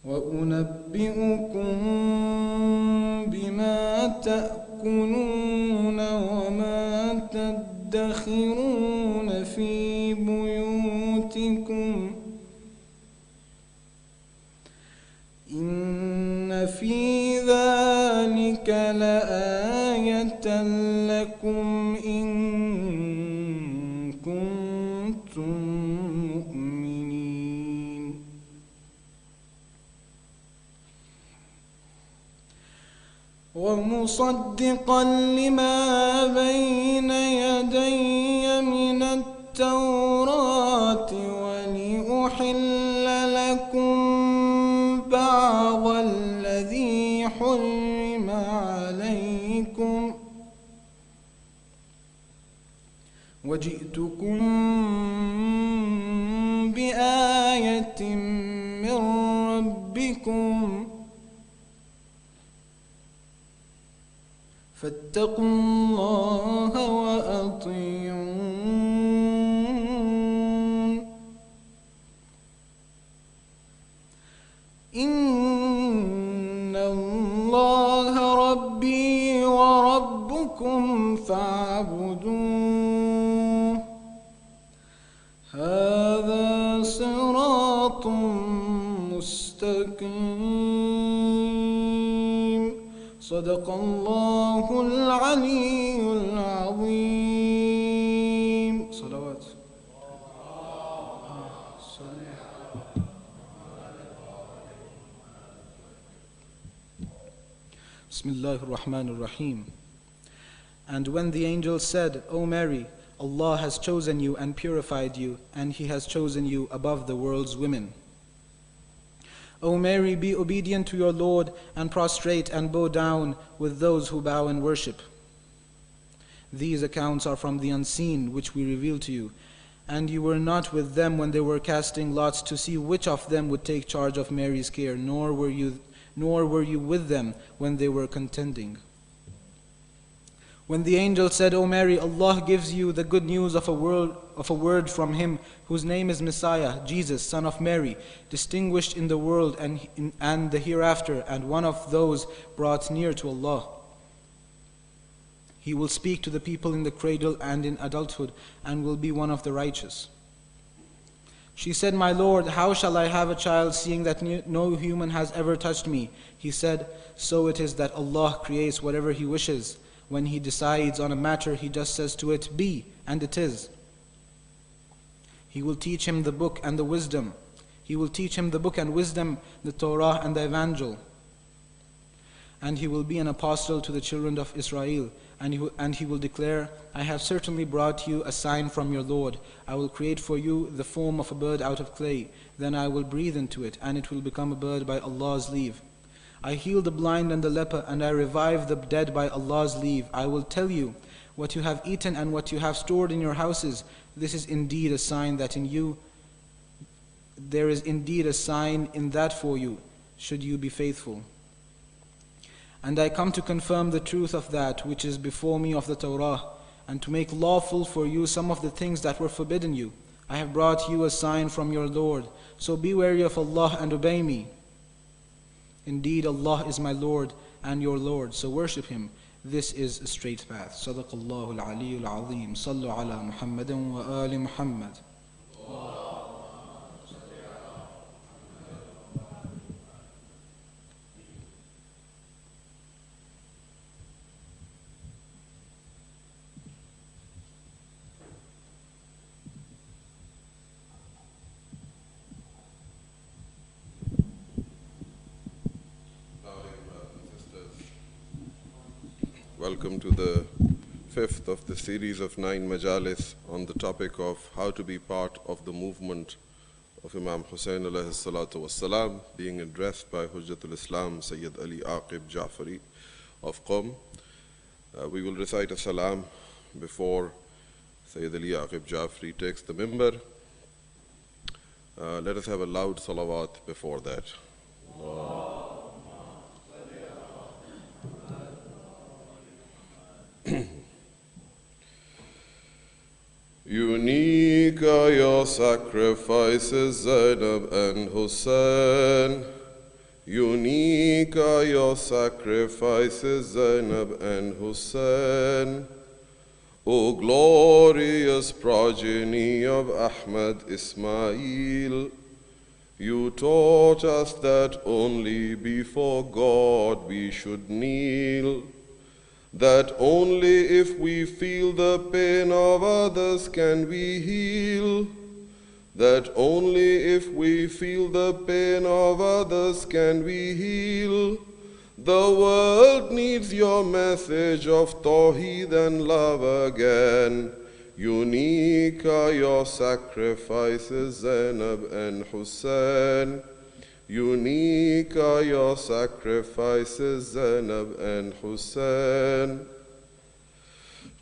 وأنبئكم بما تأكلون وما تدخرون في بيوتكم إن في ذلك لآية لكم إن كنتم مؤمنين ومصدقا لما بين يدي من التوراة ولأحل لكم بعض الذي حرم عليكم وجئتكم بآية من ربكم فاتقوا الله وأطيعون إن الله ربي وربكم فاعبدوه هذا صراط مستقيم صدق الله العلي العظيم صلوات Bismillahir Rahmanir Rahim. And when the angel said, O Mary, Allah has chosen you and purified you, and He has chosen you above the world's women. O Mary, be obedient to your Lord and prostrate and bow down with those who bow in worship. These accounts are from the unseen which we reveal to you, and you were not with them when they were casting lots to see which of them would take charge of Mary's care, nor were you with them when they were contending. When the angel said, O Mary, Allah gives you the good news of a word from Him, whose name is Messiah, Jesus, son of Mary, distinguished in the world and the hereafter, and one of those brought near to Allah. He will speak to the people in the cradle and in adulthood, and will be one of the righteous. She said, My Lord, how shall I have a child, seeing that no human has ever touched me? He said, So it is that Allah creates whatever He wishes. When He decides on a matter, He just says to it, Be, and it is. He will teach him the book and the wisdom. He will teach him the book and wisdom, the Torah and the Evangel. And he will be an apostle to the children of Israel. And he will declare, I have certainly brought you a sign from your Lord. I will create for you the form of a bird out of clay. Then I will breathe into it, and it will become a bird by Allah's leave. I heal the blind and the leper, and I revive the dead by Allah's leave. I will tell you what you have eaten and what you have stored in your houses. This is indeed a sign that in you, there is indeed a sign in that for you, should you be faithful. And I come to confirm the truth of that which is before me of the Torah, and to make lawful for you some of the things that were forbidden you. I have brought you a sign from your Lord, so be wary of Allah and obey me. Indeed, Allah is my Lord and your Lord, so worship Him. This is a straight path. Sadaqallahu al-Aliyyul Azim. Sallu ala Muhammadin wa ali Muhammad. Welcome to the fifth of the series of 9 majalis on the topic of how to be part of the movement of Imam Hussain alayhi salatu wassalam, being addressed by Hujjatul Islam Sayyid Ali Aqib Jaffry of Qom. We will recite a salam before Sayyid Ali Aqib Jaffry takes the mimbar. Let us have a loud salawat before that. Unique are your sacrifices, Zainab and Hussein. Unique are your sacrifices, Zainab and Hussein. O glorious progeny of Ahmad Ismail, you taught us that only before God we should kneel, that only if we feel the pain of others can we heal, that only if we feel the pain of others can we heal. The world needs your message of Tawheed and love again. Unique are your sacrifices, Zainab and Hussein. Unique are your sacrifices, Zainab and Hussein.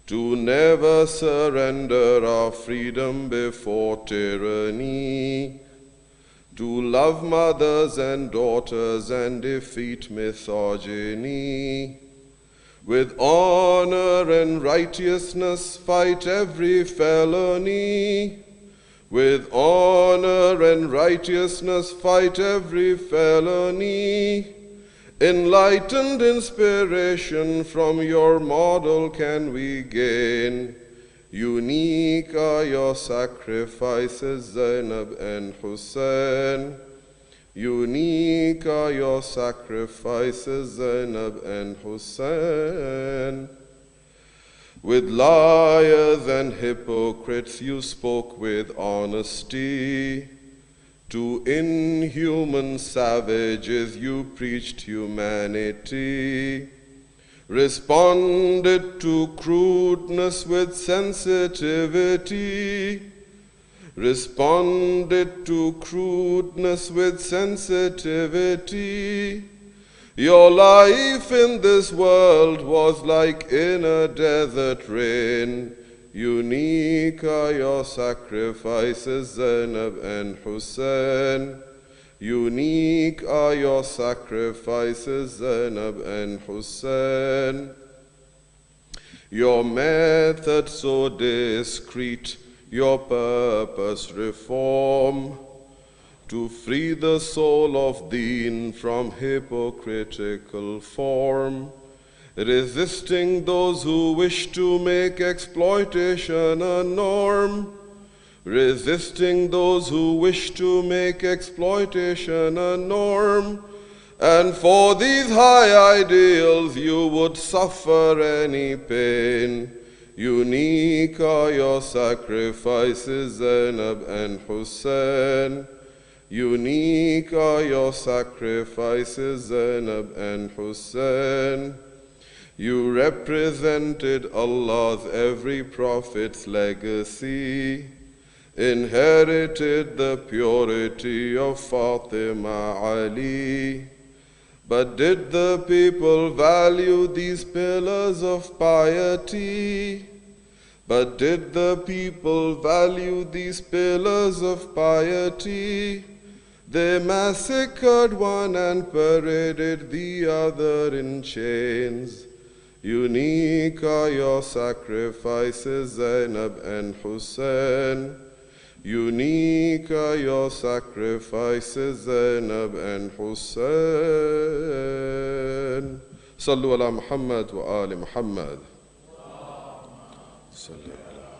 To never surrender our freedom before tyranny, to love mothers and daughters and defeat misogyny. With honor and righteousness fight every felony. With honor and righteousness fight every felony. Enlightened inspiration from your model can we gain. Unique are your sacrifices, Zainab and Hussein. Unique are your sacrifices, Zainab and Hussein. With liars and hypocrites you spoke with honesty. To inhuman savages you preached humanity. Responded to crudeness with sensitivity. Responded to crudeness with sensitivity. Your life in this world was like in a desert rain. Unique are your sacrifices, Zainab and Hussein. Unique are your sacrifices, Zainab and Hussein. Your method so discreet, your purpose reform, to free the soul of Deen from hypocritical form, resisting those who wish to make exploitation a norm, resisting those who wish to make exploitation a norm. And for these high ideals you would suffer any pain. Unique are your sacrifices, Zainab and Hussein. Unique are your sacrifices, Zainab and Hussein. You represented Allah's every prophet's legacy, inherited the purity of Fatima Ali. But did the people value these pillars of piety? But did the people value these pillars of piety? They massacred one and paraded the other in chains. Unique are your sacrifices, Zainab and Hussein. Unique are your sacrifices, Zainab and Hussein. Sallu ala Muhammad wa ali Muhammad. Sallu ala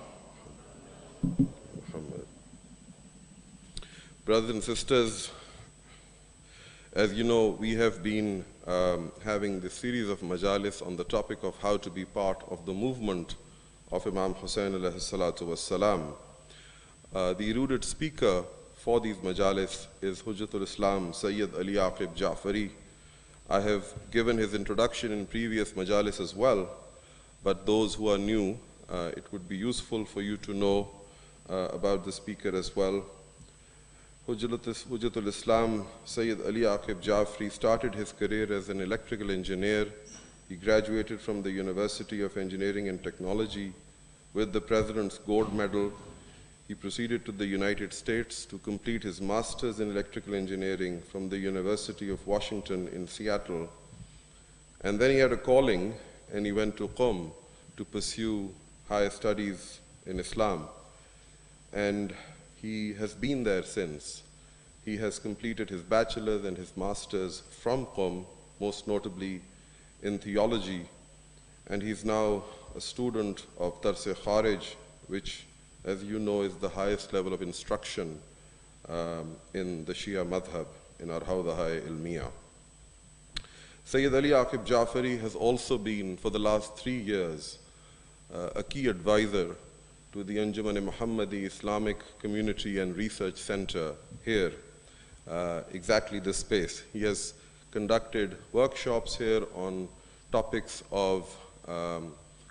Muhammad. Brothers and sisters, as you know, we have been having this series of majalis on the topic of how to be part of the movement of Imam Hussein alayhi salatu wassalam. The erudite speaker for these majalis is Hujjatul Islam Sayyid Ali Aqib Jaffry. I have given his introduction in previous majalis as well, but those who are new, it would be useful for you to know about the speaker as well. Hujjatul Islam Sayyid Ali Aqib Jaffry started his career as an electrical engineer. He graduated from the University of Engineering and Technology with the President's Gold Medal. He proceeded to the United States to complete his master's in electrical engineering from the University of Washington in Seattle. And then he had a calling and he went to Qom to pursue higher studies in Islam. and he has been there since. He has completed his bachelor's and his master's from Qom, most notably in theology, and he's now a student of Dars-e Kharij, which, as you know, is the highest level of instruction in the Shia madhab, in our Hawdaha Ilmiya. Sayyid Ali Aqib Jaffry has also been, for the last 3 years, a key advisor to the Anjuman-e-Mohammadi Islamic Community and Research Center here, exactly this space. He has conducted workshops here on topics of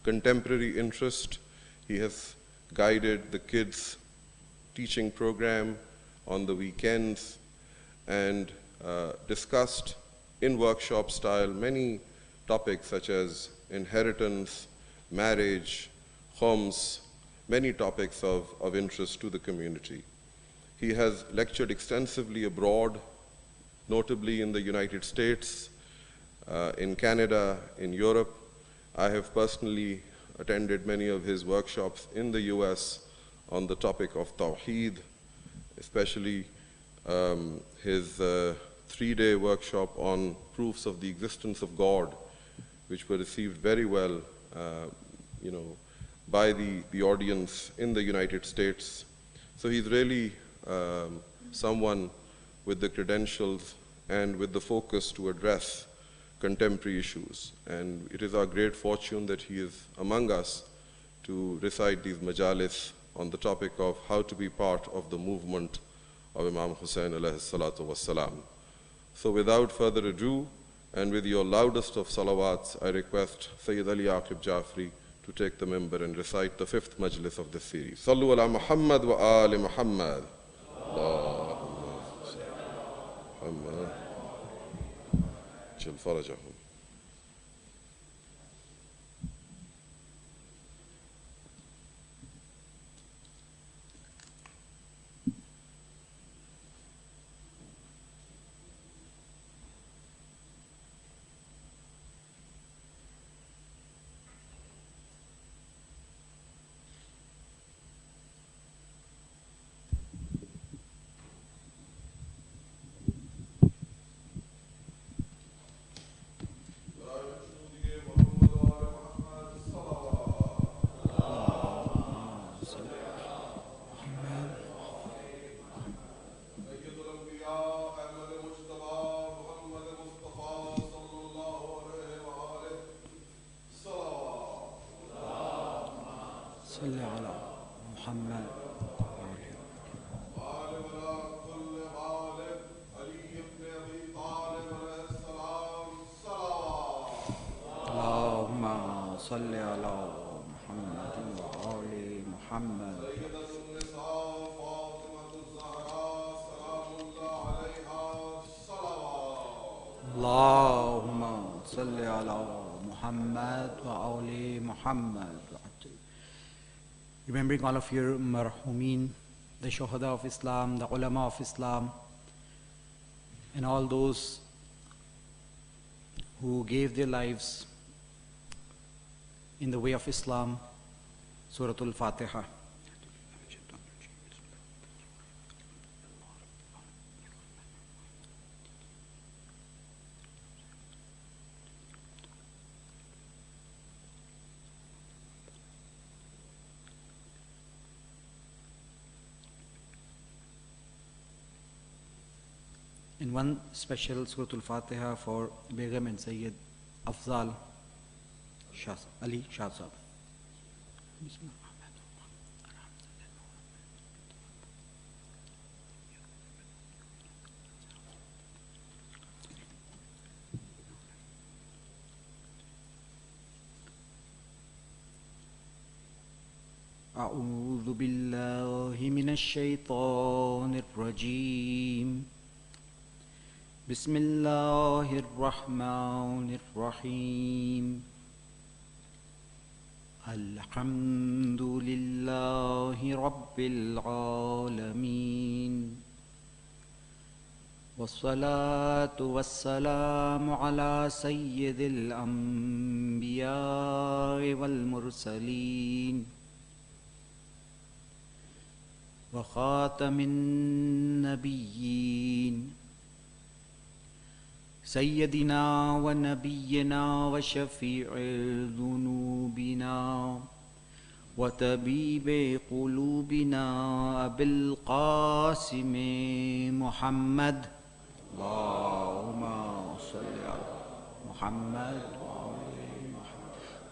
contemporary interest. He has guided the kids' teaching program on the weekends and discussed in workshop style many topics such as inheritance, marriage, homes, many topics of interest to the community. He has lectured extensively abroad, notably in the United States, in Canada, in Europe. I have personally attended many of his workshops in the US on the topic of Tawheed, especially his 3-day workshop on proofs of the existence of God, which were received very well, by the audience in the United States. So he's really someone with the credentials and with the focus to address contemporary issues. And it is our great fortune that he is among us to recite these majalis on the topic of how to be part of the movement of Imam Hussain alayhi salatu wassalam. So without further ado, and with your loudest of salawats, I request Sayyid Ali Aqib Jaffry to take the minbar and recite the 5th majlis of this series. Sallu ala Muhammad wa ali Muhammad. Allahumma salli ala Muhammad. Jal farajahum. صل على محمد وآل محمد. اللهم صل على محمد وآل محمد. Remembering all of your marhumin, the shuhada of Islam, the ulama of Islam, and all those who gave their lives in the way of Islam. Surah Al-Fatiha. In one special Surah Al-Fatiha for Begum and Sayyid Afzal Ali Shah Sahab. أعوذ بالله من الشيطان الرجيم. بسم الله الرحمن الرحيم. الحمد لله رب العالمين والصلاة والسلام على سيد الأنبياء والمرسلين وخاتم النبيين سيدنا ونبينا وشفيع ذنوبنا وطبيب قلوبنا أبي القاسم محمد اللهم صل على محمد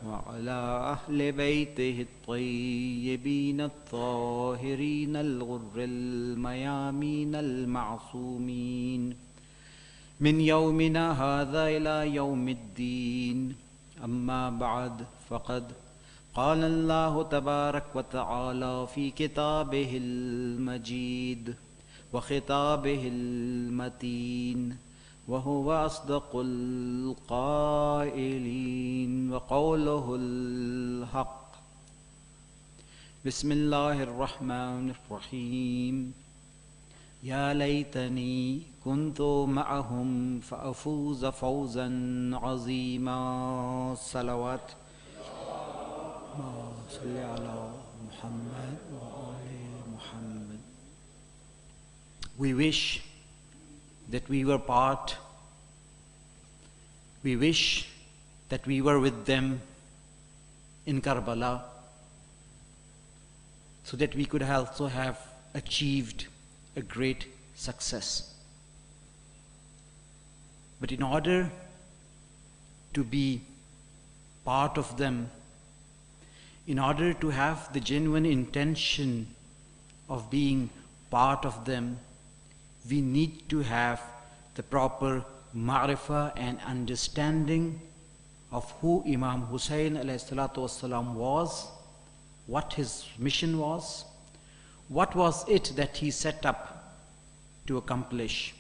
وعلى أهل بيته الطيبين الطاهرين الغر الميامين المعصومين من يومنا هذا إلى يوم الدين. أما بعد، فقد قال الله تبارك وتعالى في كتابه المجيد وخطابه المتين وهو أصدق القائلين وقوله الحق. بسم الله الرحمن الرحيم. يا ليتني كنت معهم فأفوز فوزا عظيما. صلوات صل على محمد وآل محمد. We wish that we were part. We wish that we were with them in Karbala, so that we could also have achieved a great success. But in order to be part of them, in order to have the genuine intention of being part of them, we need to have the proper ma'rifah and understanding of who Imam Hussein ﷺ was, what his mission was, what was it that he set up to accomplish,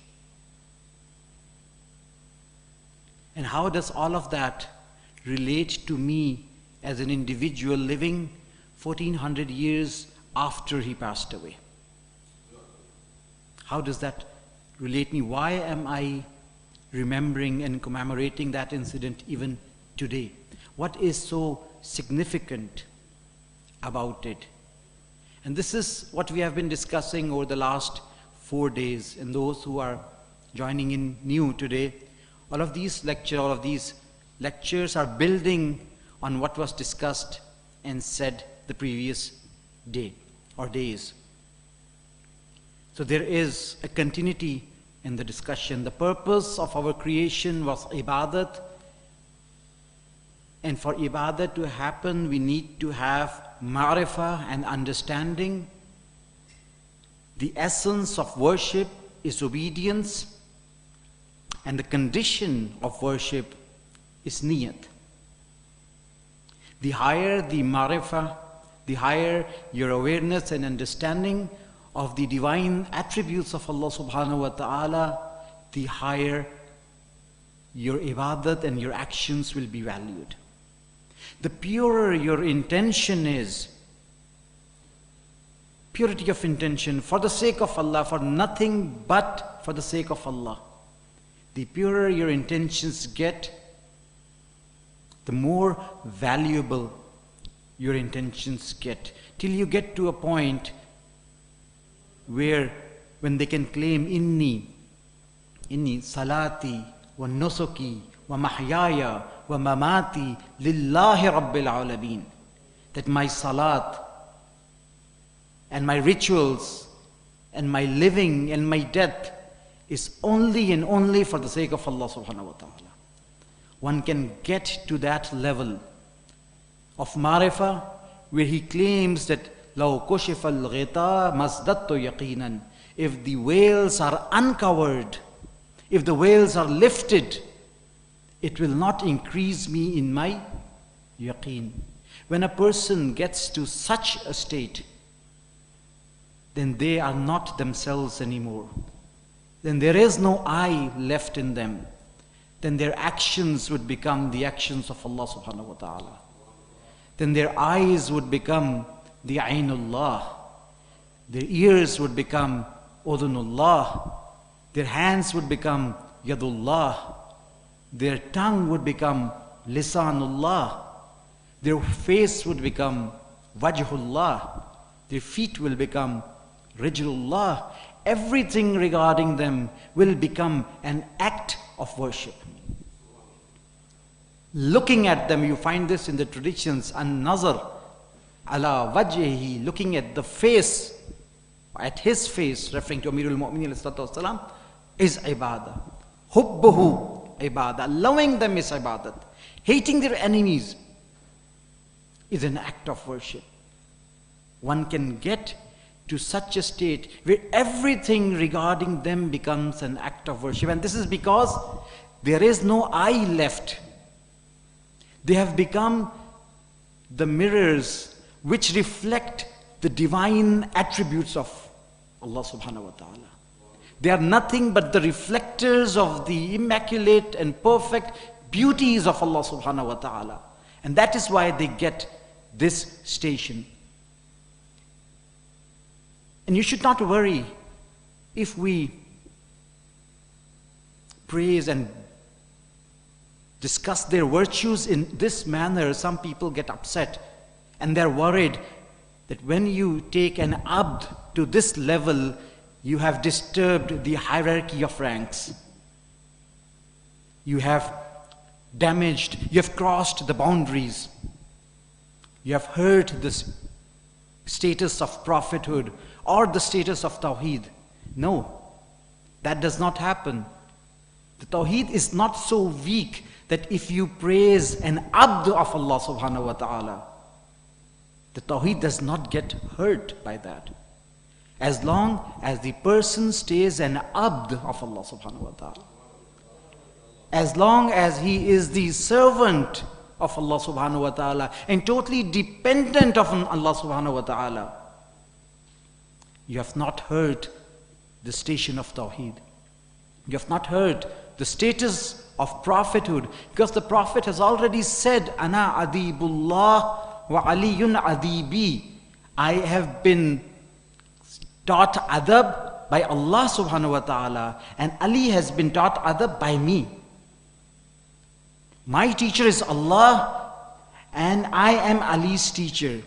and how does all of that relate to me as an individual living 1400 years after he passed away. How does that relate me? Why am I remembering and commemorating that incident even today? What is so significant about it? And this is what we have been discussing over the last 4 days. And those who are joining in new today, all of these lectures are building on what was discussed and said the previous day or days. So there is a continuity in the discussion. The purpose of our creation was ibadat, and for ibadat to happen, we need to have ma'rifah and understanding. The essence of worship is obedience, and the condition of worship is niyat. The higher the ma'rifah, the higher your awareness and understanding of the divine attributes of Allah subhanahu wa ta'ala, the higher your ibadat and your actions will be valued. The purer your intention is, purity of intention for the sake of Allah, for nothing but for the sake of Allah, the purer your intentions get, the more valuable your intentions get, till you get to a point where when they can claim inni salati wa nusuki wa mahyaya wa mamati lillahi rabbil alameen, that my salat and my rituals and my living and my death is only and only for the sake of Allah subhanahu wa ta'ala. One can get to that level of marifah where he claims that لَوْ كُشِفَ الْغِطَى مَزْدَدْتُ يَقِينًا. If the veils are uncovered, if the veils are lifted, it will not increase me in my yaqeen. When a person gets to such a state, then they are not themselves anymore. Then there is no I left in them. Then their actions would become the actions of Allah subhanahu wa ta'ala. Then their eyes would become the Ainullah. Their ears would become Udhunullah. Their hands would become Yadullah. Their tongue would become Lisanullah. Their face would become Wajhullah. Their feet will become Rijlullah, everything regarding them will become an act of worship. Looking at them, you find this in the traditions, an-nazar ala wajhihi, looking at the face, at his face, referring to Amirul Mu'minin ﷺ, is ibadah. Hubbuhu ibadah, loving them is ibadat. Hating their enemies is an act of worship. One can get to such a state where everything regarding them becomes an act of worship. And this is because there is no I left. They have become the mirrors which reflect the divine attributes of Allah subhanahu wa ta'ala. They are nothing but the reflectors of the immaculate and perfect beauties of Allah subhanahu wa ta'ala. And that is why they get this station. And you should not worry if we praise and discuss their virtues in this manner. Some people get upset and they're worried that when you take an abd to this level, you have disturbed the hierarchy of ranks. You have damaged, you have crossed the boundaries. You have hurt this status of prophethood or the status of Tawheed. No, that does not happen. The Tawheed is not so weak that if you praise an abd of Allah subhanahu wa ta'ala, the Tawheed does not get hurt by that. As long as the person stays an abd of Allah subhanahu wa ta'ala. As long as he is the servant of Allah subhanahu wa ta'ala and totally dependent on Allah subhanahu wa ta'ala, you have not hurt the station of Tawheed. You have not hurt the status of prophethood, because the Prophet has already said, Ana adibullah wa aliyun adibi. I have been taught adab by Allah subhanahu wa ta'ala, and Ali has been taught adab by me. My teacher is Allah, and I am Ali's teacher.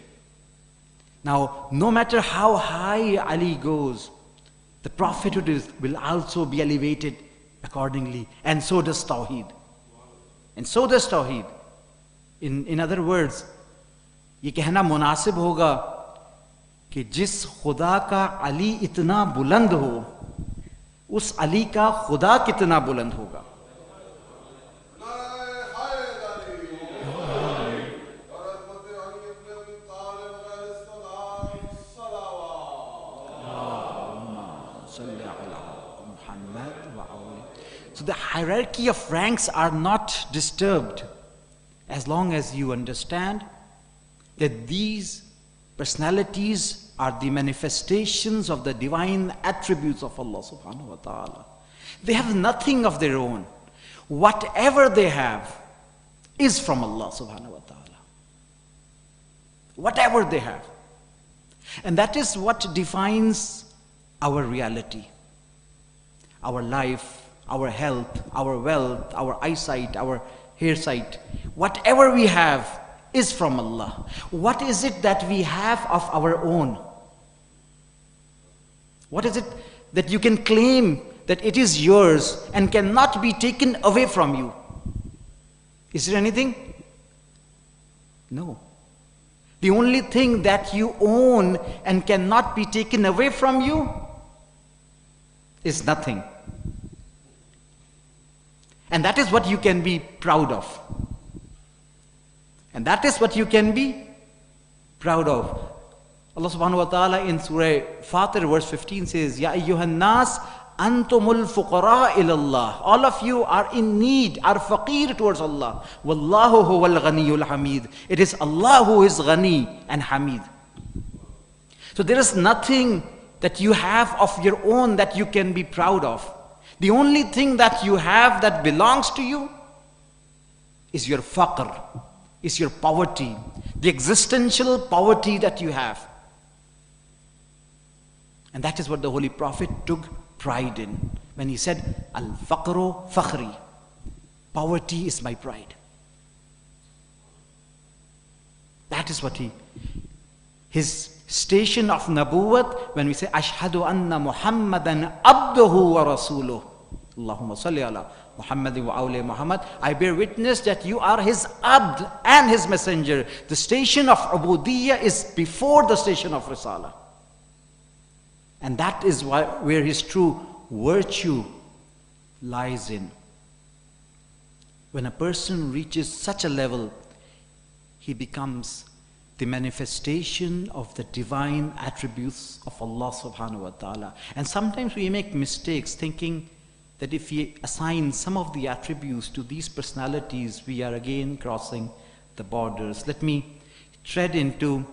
Now, no matter how high Ali goes, the prophethood will also be elevated accordingly, and so does Tawheed. And so does Tawheed. In other words, ये कहना मुनासिब होगा कि जिस खुदा का अली इतना बुलंद हो, उस अली का खुदा कितना बुलंद होगा. So the hierarchy of ranks are not disturbed as long as you understand that these personalities are the manifestations of the divine attributes of Allah subhanahu wa ta'ala. They have nothing of their own. Whatever they have is from Allah subhanahu wa ta'ala. Whatever they have. And that is what defines our reality, our life, our health, our wealth, our eyesight, our hairsight. Whatever we have is from Allah. What is it that we have of our own? What is it that you can claim that it is yours and cannot be taken away from you? Is there anything? No. The only thing that you own and cannot be taken away from you is nothing. And that is what you can be proud of. And that is what you can be proud of. Allah subhanahu wa ta'ala in Surah Fatir verse 15 says, Ya ayyuhan nas antumul fuqara ilallah. All of you are in need, are faqir towards Allah. Wallahu huwal ghaniyul hamid. It is Allah who is ghani and hamid. So there is nothing that you have of your own that you can be proud of. The only thing that you have that belongs to you is your faqr, is your poverty, the existential poverty that you have. And that is what the Holy Prophet took pride in when he said, Al-faqru fakhri. Poverty is my pride. That is what his station of Nabuwat when we say, Ashhadu anna Muhammadan abduhu wa rasuluh. Allahumma salli ala Muhammadin wa awli Muhammad. I bear witness that you are his abd and his messenger. The station of Ubudiyyah is before the station of Risala. And that is where his true virtue lies in. When a person reaches such a level, he becomes the manifestation of the divine attributes of Allah subhanahu wa ta'ala. And sometimes we make mistakes thinking that if we assign some of the attributes to these personalities, we are again crossing the borders. Let me tread into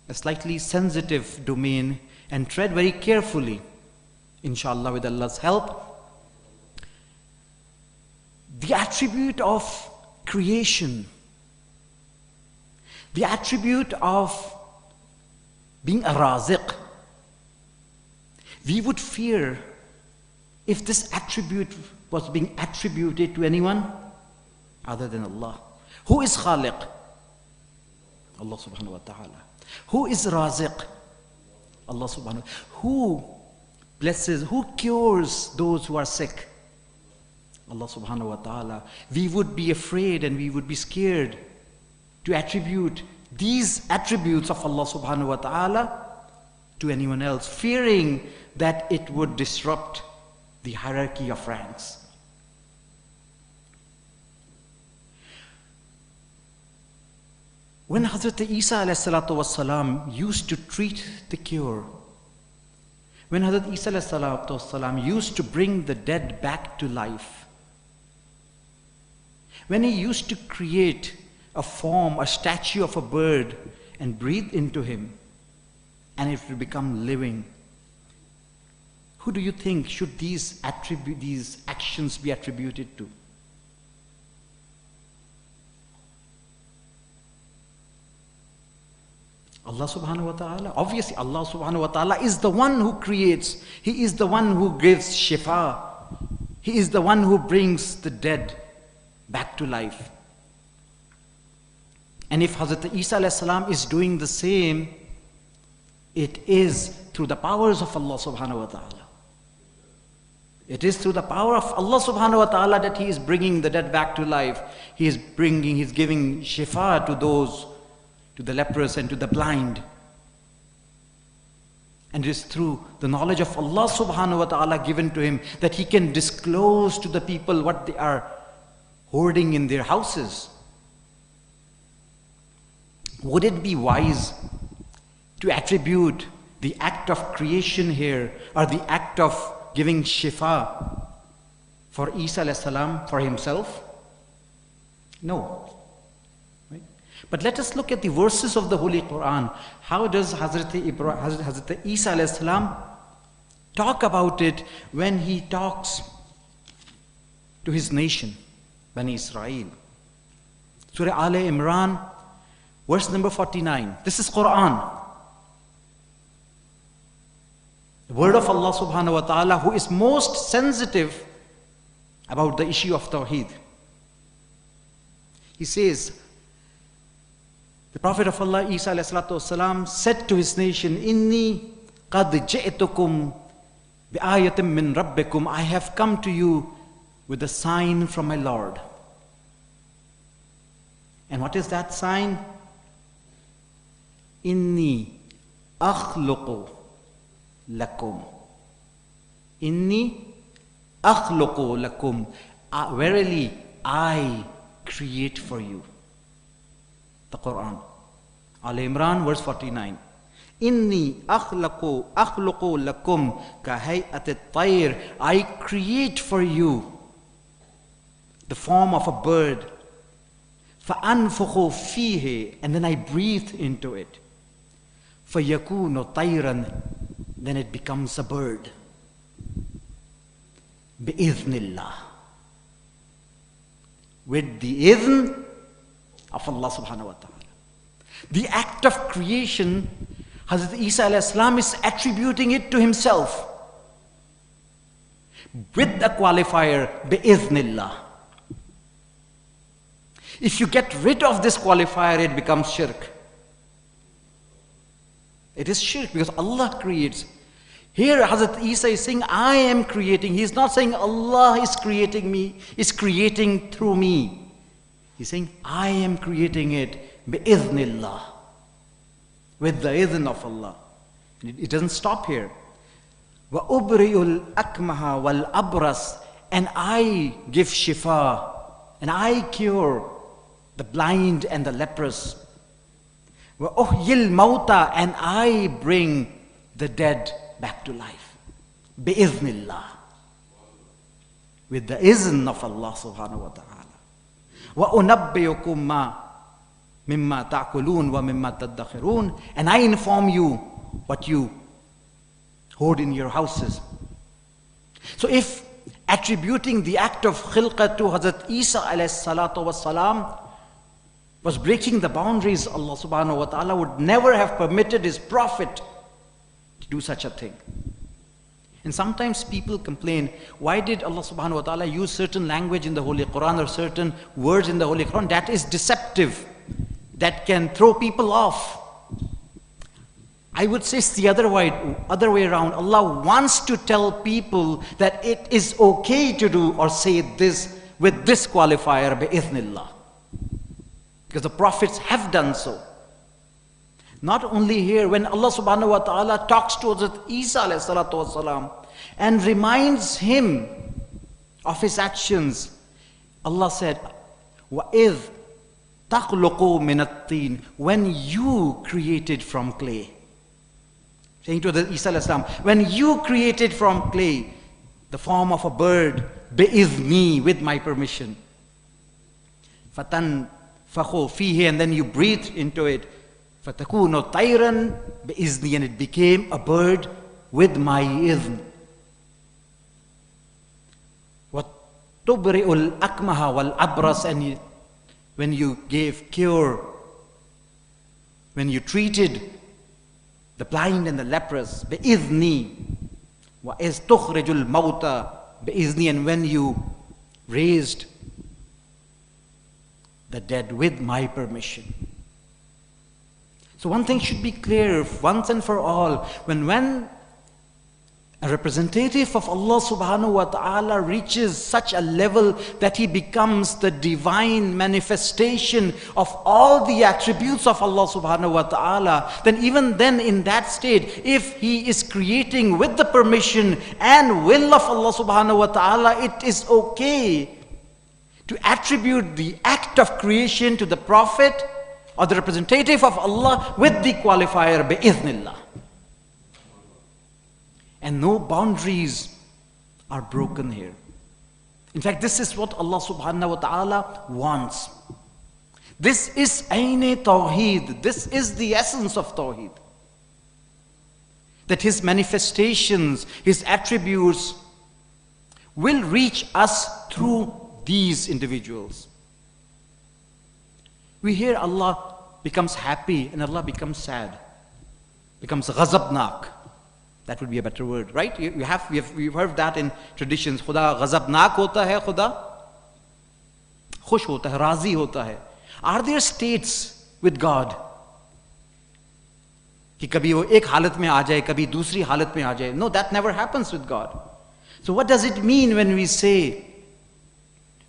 a slightly sensitive domain and tread very carefully, inshallah, with Allah's help. The attribute of creation, the attribute of being a raziq. We would fear if this attribute was being attributed to anyone other than Allah. Who is Khaliq? Allah subhanahu wa ta'ala. Who is Raziq? Allah subhanahu wa ta'ala. Who blesses, who cures those who are sick? Allah subhanahu wa ta'ala. We would be afraid and we would be scared to attribute these attributes of Allah subhanahu wa ta'ala to anyone else, fearing that it would disrupt the hierarchy of ranks. When Hazrat Isa alayhi salatu wasalam used to treat the cure, when Hazrat Isa alayhi salatu wasalam used to bring the dead back to life, when he used to create a form, a statue of a bird and breathe into him and it will become living, who do you think should these actions be attributed to? Allah subhanahu wa ta'ala. Obviously Allah subhanahu wa ta'ala is the one who creates. He is the one who gives shifa. He is the one who brings the dead back to life. And if Hazrat Isa alayhi salam is doing the same, it is through the powers of Allah subhanahu wa ta'ala. It is through the power of Allah subhanahu wa ta'ala that he is bringing the dead back to life. He is giving shifa to those, to the leprous and to the blind. And it is through the knowledge of Allah subhanahu wa ta'ala given to him that he can disclose to the people what they are hoarding in their houses. Would it be wise to attribute the act of creation here, or the act of giving shifa for Isa alayhi salam, for himself? No. Right? But let us look at the verses of the Holy Quran. How does Hazrat Isa alayhi salam talk about it when he talks to his nation, Bani Israel? Surah Al-Imran, verse number 49. This is Quran. The word of Allah subhanahu wa ta'ala, who is most sensitive about the issue of Tawheed. He says, the Prophet of Allah, Isa alayhi salatu wasalam, said to his nation, Inni qad ji'tukum bi'ayatim min rabbikum. I have come to you with a sign from my Lord. And what is that sign? Inni akhluqu lakum. Inni akhluqu lakum. Verily, I create for you. The Quran. Al-Imran, verse 49. Inni akhluqu lakum ka hay'at at-tayr. I create for you the form of a bird. فَأَنْفُخُ فِيهِ, and then I breathe into it. فَيَكُونُ طَيْرًا, then it becomes a bird. بِإِذْنِ اللَّهِ, with the idhn of Allah subhanahu wa ta'ala. The act of creation, Hazrat Isa alayhi salam is attributing it to himself with the qualifier بِإِذْنِ اللَّهِ. If you get rid of this qualifier, it becomes shirk. It is shirk because Allah creates. Here Hazrat Isa is saying, I am creating. He is not saying Allah is creating me, is creating through me. He's saying, I am creating it bi-idhnillah, with the idhn of Allah. It doesn't stop here. وَأُبْرِئُ الْأَكْمَهَ وَالْأَبْرَسِ, and I give shifa, and I cure the blind and the leprous. وَأُحْيِي الْمَوْتَى, and I bring the dead back to life. بِإِذْنِ with the izn of Allah subhanahu wa ta'ala. وَأُنَبِّئُكُمْ مَا مِمَّا تَأْكُلُونَ وَمِمَّا تَدَّخِرُونَ, and I inform you what you hoard in your houses. So if attributing the act of khilqah to Hazrat Isa alayhi salatu wasalam was breaking the boundaries, Allah subhanahu wa ta'ala would never have permitted His Prophet to do such a thing. And sometimes people complain, why did Allah subhanahu wa ta'ala use certain language in the Holy Quran or certain words in the Holy Quran? That is deceptive. That can throw people off. I would say it's the other way around. Allah wants to tell people that it is okay to do or say this with this qualifier, bi-idhnillah. Because the prophets have done so. Not only here, when Allah subhanahu wa ta'ala talks to Hazrat Isa alayhi salatu wasalam and reminds him of his actions, Allah said, وَإِذْ تَخْلُقُوا مِنَ الطِّينِ, when you created from clay. Saying to Hazrat Isa alayhi salam, when you created from clay the form of a bird, bi-idhni, with my permission. فَتَنْفَخُوا فِيهِ, and then you breathed into it. فَتَكُونُ طَيْرًا بِإِذْنِي, and it became a bird with my idhn. وَتُبْرِئُ الْأَكْمَهَ وَالْأَبْرَسِ, and when you gave cure, when you treated the blind and the leprous, بِإِذْنِي. وَإِذْ تُخْرِجُ الْمَوْتَى بِإِذْنِي, and when you raised the dead with my permission. So one thing should be clear once and for all. When a representative of Allah subhanahu wa ta'ala reaches such a level that he becomes the divine manifestation of all the attributes of Allah subhanahu wa ta'ala, then even then in that state, if he is creating with the permission and will of Allah subhanahu wa ta'ala, it is okay to attribute the act of creation to the Prophet or the representative of Allah with the qualifier bi-idhnillah. And no boundaries are broken here. In fact, this is what Allah subhanahu wa ta'ala wants. This is Ayn Tawheed. This is the essence of Tawheed. That His manifestations, His attributes will reach us through these individuals. We hear Allah becomes happy and Allah becomes sad, becomes ghazabnak. That would be a better word, right? We've heard that in traditions. Khuda ghazabnak hota hai, Khuda khush hota hai, razi hota hai. Are there states with God? Ki kabhi wo ek halat mein aa jaye, kabhi dusri halat mein aa jaye. No, that never happens with God. So what does it mean when we say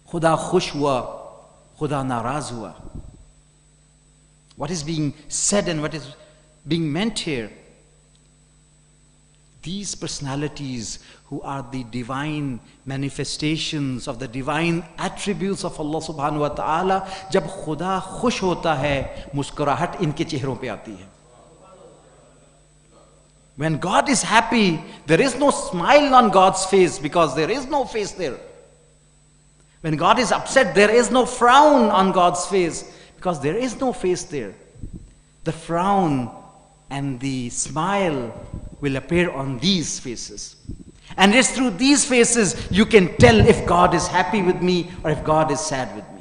Khuda khush hua, Khuda naraz hua? What is being said and what is being meant here? These personalities who are the divine manifestations of the divine attributes of Allah subhanahu wa ta'ala, jab Khuda khush hota hai, muskurahat inke chehron pe aati hai. When God is happy, there is no smile on God's face because there is no face there. When God is upset, there is no frown on God's face because there is no face there. The frown and the smile will appear on these faces. And it's through these faces you can tell if God is happy with me or if God is sad with me.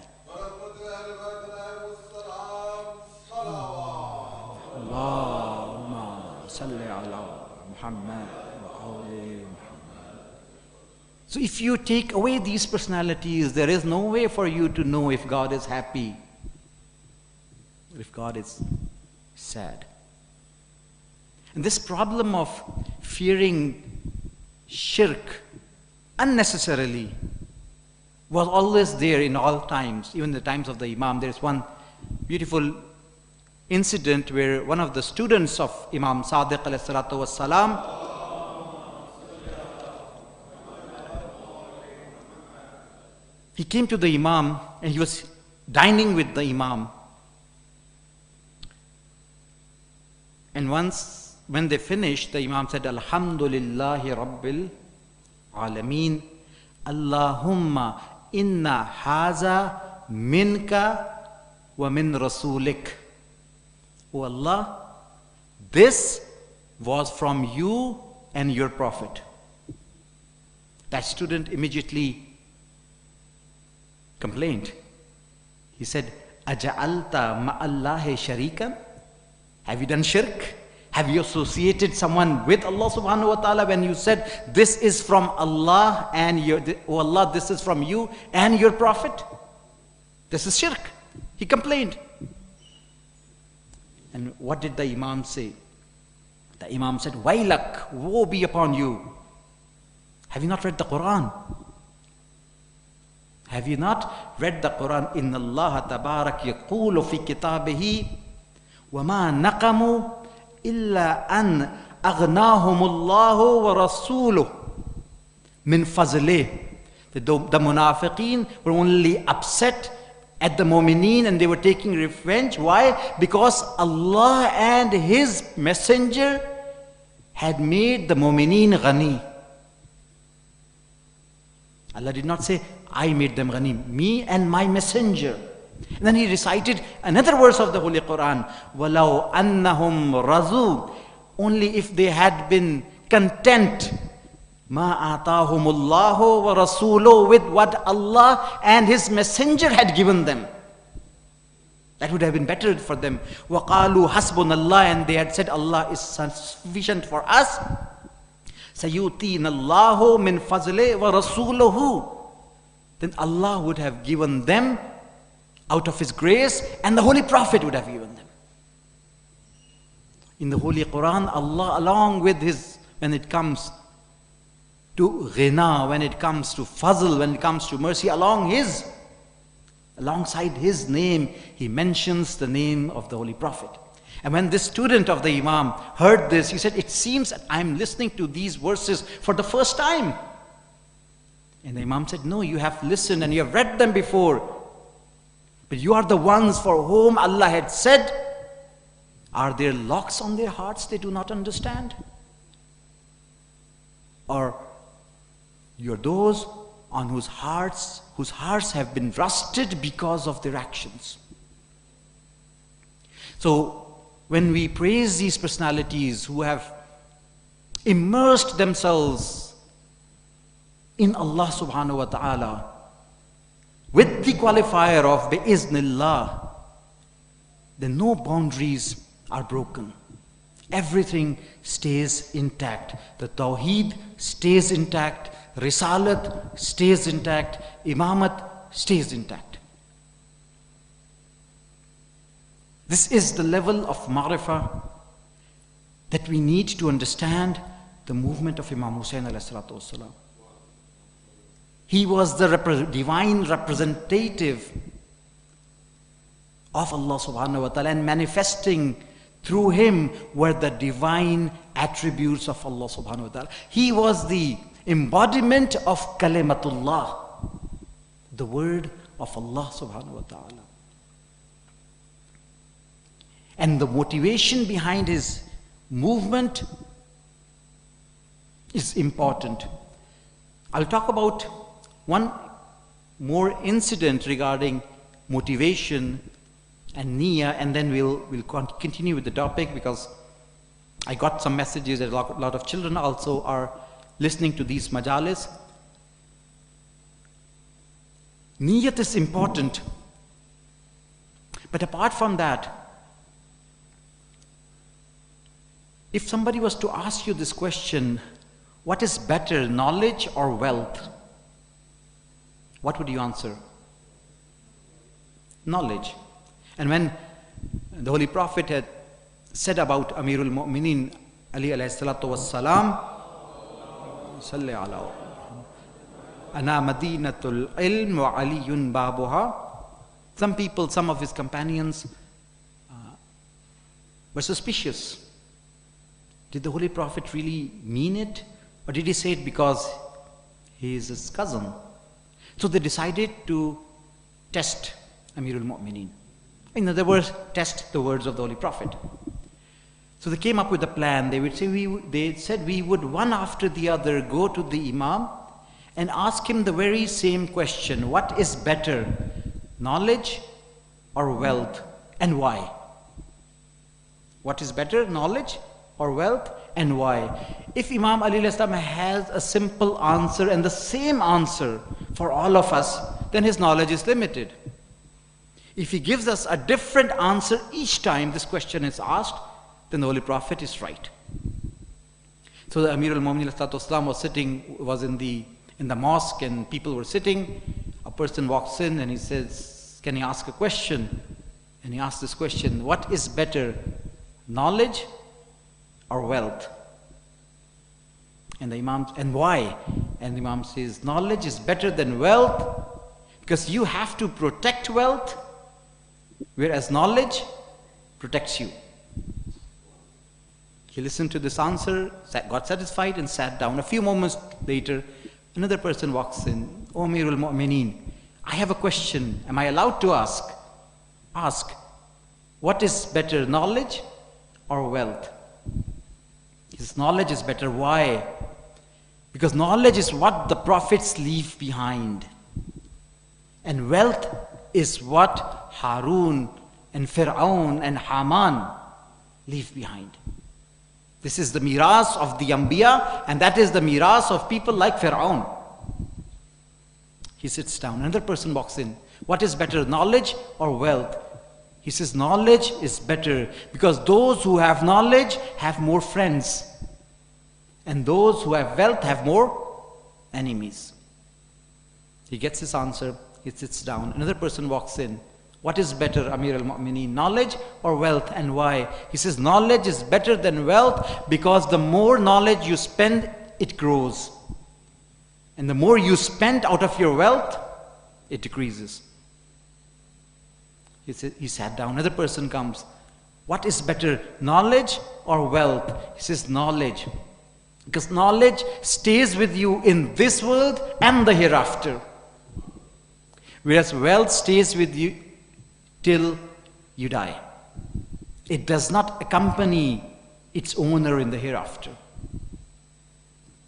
So if you take away these personalities, there is no way for you to know if God is happy or if God is sad. And this problem of fearing shirk unnecessarily was always there in all times, even the times of the Imam. There is one beautiful incident where one of the students of Imam Sadiq alayhi salatu wassalam, he came to the Imam and he was dining with the Imam. And once, when they finished, the Imam said, Alhamdulillahi Rabbil Alameen, Allahumma inna haza minka wa min rasulik. Oh Allah, this was from you and your Prophet. That student immediately complained. He said, Aja'alta ma'allahi sharikan? Have you done shirk? Have you associated someone with Allah subhanahu wa ta'ala when you said, this is from Allah and oh Allah, this is from you and your Prophet? This is shirk. He complained. And what did the Imam say? The Imam said, Wailak, woe be upon you. Have you not read the Quran? Have you not read the Quran? Inna Allah tabarak yaqulu fi kitabihi wa ma naqamu illa an aghnahumullahu wa rasuluh min fazlih. The munafiqeen were only upset at the mu'mineen and they were taking revenge. Why? Because Allah and His Messenger had made the mu'mineen ghani. Allah did not say, I made them ghani, me and my Messenger. And then He recited another verse of the Holy Quran, وَلَوْ أَنَّهُمْ رَضُوا. Only if they had been content, مَا آتَاهُمُ اللَّهُ وَرَسُولُهُ, with what Allah and His Messenger had given them. That would have been better for them. وَقَالُوا حَسْبُنَ اللَّهِ, and they had said, Allah is sufficient for us. سَيُؤْتِينَ اللَّهُ مِنْ فَضْلِهِ وَرَسُولُهُ. Then Allah would have given them out of His grace, and the Holy Prophet would have given them. In the Holy Quran, Allah, along with His, when it comes to ghina, when it comes to fazl, when it comes to mercy, alongside His name, He mentions the name of the Holy Prophet. And when this student of the Imam heard this, he said, it seems that I'm listening to these verses for the first time. And the Imam said, no, you have listened and you have read them before. But you are the ones for whom Allah had said, are there locks on their hearts they do not understand? Or you're those on whose hearts have been rusted because of their actions. So when we praise these personalities who have immersed themselves in Allah subhanahu wa ta'ala with the qualifier of bi'iznillah, then no boundaries are broken. Everything stays intact. The Tawheed stays intact. Risalat stays intact. Imamat stays intact. This is the level of ma'rifah that we need to understand the movement of Imam Hussain alayhi salatu wassalam. He was the divine representative of Allah subhanahu wa ta'ala, and manifesting through him were the divine attributes of Allah subhanahu wa ta'ala. He was the embodiment of kalimatullah, the word of Allah subhanahu wa ta'ala. And the motivation behind his movement is important. I'll talk about one more incident regarding motivation and niyyah, and then we'll continue with the topic, because I got some messages that a lot of children also are listening to these majalis. Niyyat is important, but apart from that, if somebody was to ask you this question, what is better, knowledge or wealth? What would you answer? Knowledge. And when the Holy Prophet had said about Amirul Mu'mineen Ali alayhi salatu wassalam, salli ala ana madinatul ilm wa aliyun babuha. Some people, some of his companions were suspicious. Did the Holy Prophet really mean it? Or did he say it because he is his cousin? So they decided to test Amirul Mu'mineen. In other words, test the words of the Holy Prophet. So they came up with a plan. They said we would one after the other go to the Imam and ask him the very same question. What is better, knowledge or wealth, and why? What is better, knowledge or wealth, and why? If Imam Ali has a simple answer and the same answer for all of us, then his knowledge is limited. If he gives us a different answer each time this question is asked, then the Holy Prophet is right. So the Amir al-Mu'minin was in the mosque, and people were sitting. A person walks in and he says, can he ask a question? And he asks this question, what is better, knowledge or wealth? And the Imam, and why? And the Imam says, knowledge is better than wealth because you have to protect wealth, whereas knowledge protects you. He listened to this answer, got satisfied and sat down. A few moments later, another person walks in. O Amirul Mu'mineen, I have a question. Am I allowed to ask? Ask, what is better, knowledge or wealth? His knowledge is better. Why? Because knowledge is what the prophets leave behind. And wealth is what Harun and Fir'aun and Haman leave behind. This is the miras of the Anbiya, and that is the miras of people like Fir'aun. He sits down. Another person walks in. What is better, knowledge or wealth? He says knowledge is better because those who have knowledge have more friends, and those who have wealth have more enemies. He gets his answer. He sits down. Another person walks in. What is better, Amir al-Mu'mineen, knowledge or wealth, and why? He says knowledge is better than wealth because the more knowledge you spend, it grows. And the more you spend out of your wealth, it decreases. He sat down. Another person comes. What is better, knowledge or wealth? He says knowledge. Because knowledge stays with you in this world and the hereafter. Whereas wealth stays with you till you die. It does not accompany its owner in the hereafter.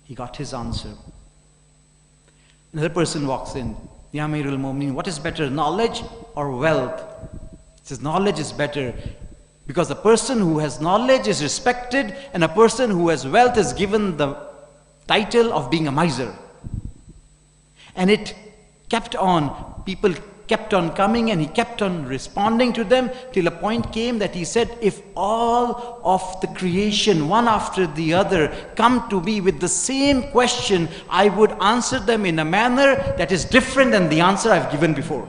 He got his answer. Another person walks in. Ya Amirul Mu'mineen, what is better, knowledge or wealth? He says knowledge is better because the person who has knowledge is respected, and a person who has wealth is given the title of being a miser. And it kept on. People kept on coming, and he kept on responding to them till a point came that he said, if all of the creation, one after the other, come to me with the same question, I would answer them in a manner that is different than the answer I've given before.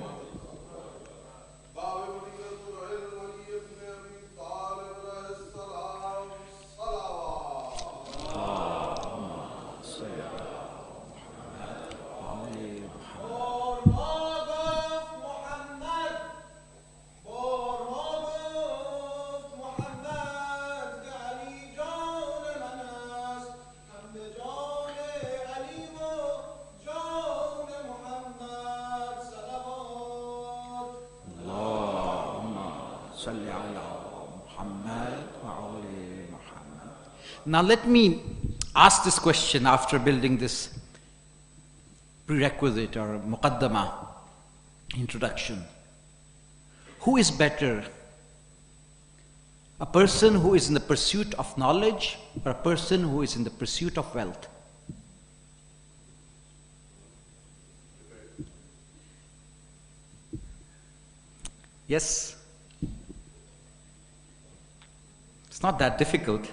Now let me ask this question after building this prerequisite or muqaddama, introduction. Who is better? A person who is in the pursuit of knowledge or a person who is in the pursuit of wealth? Yes? It's not that difficult.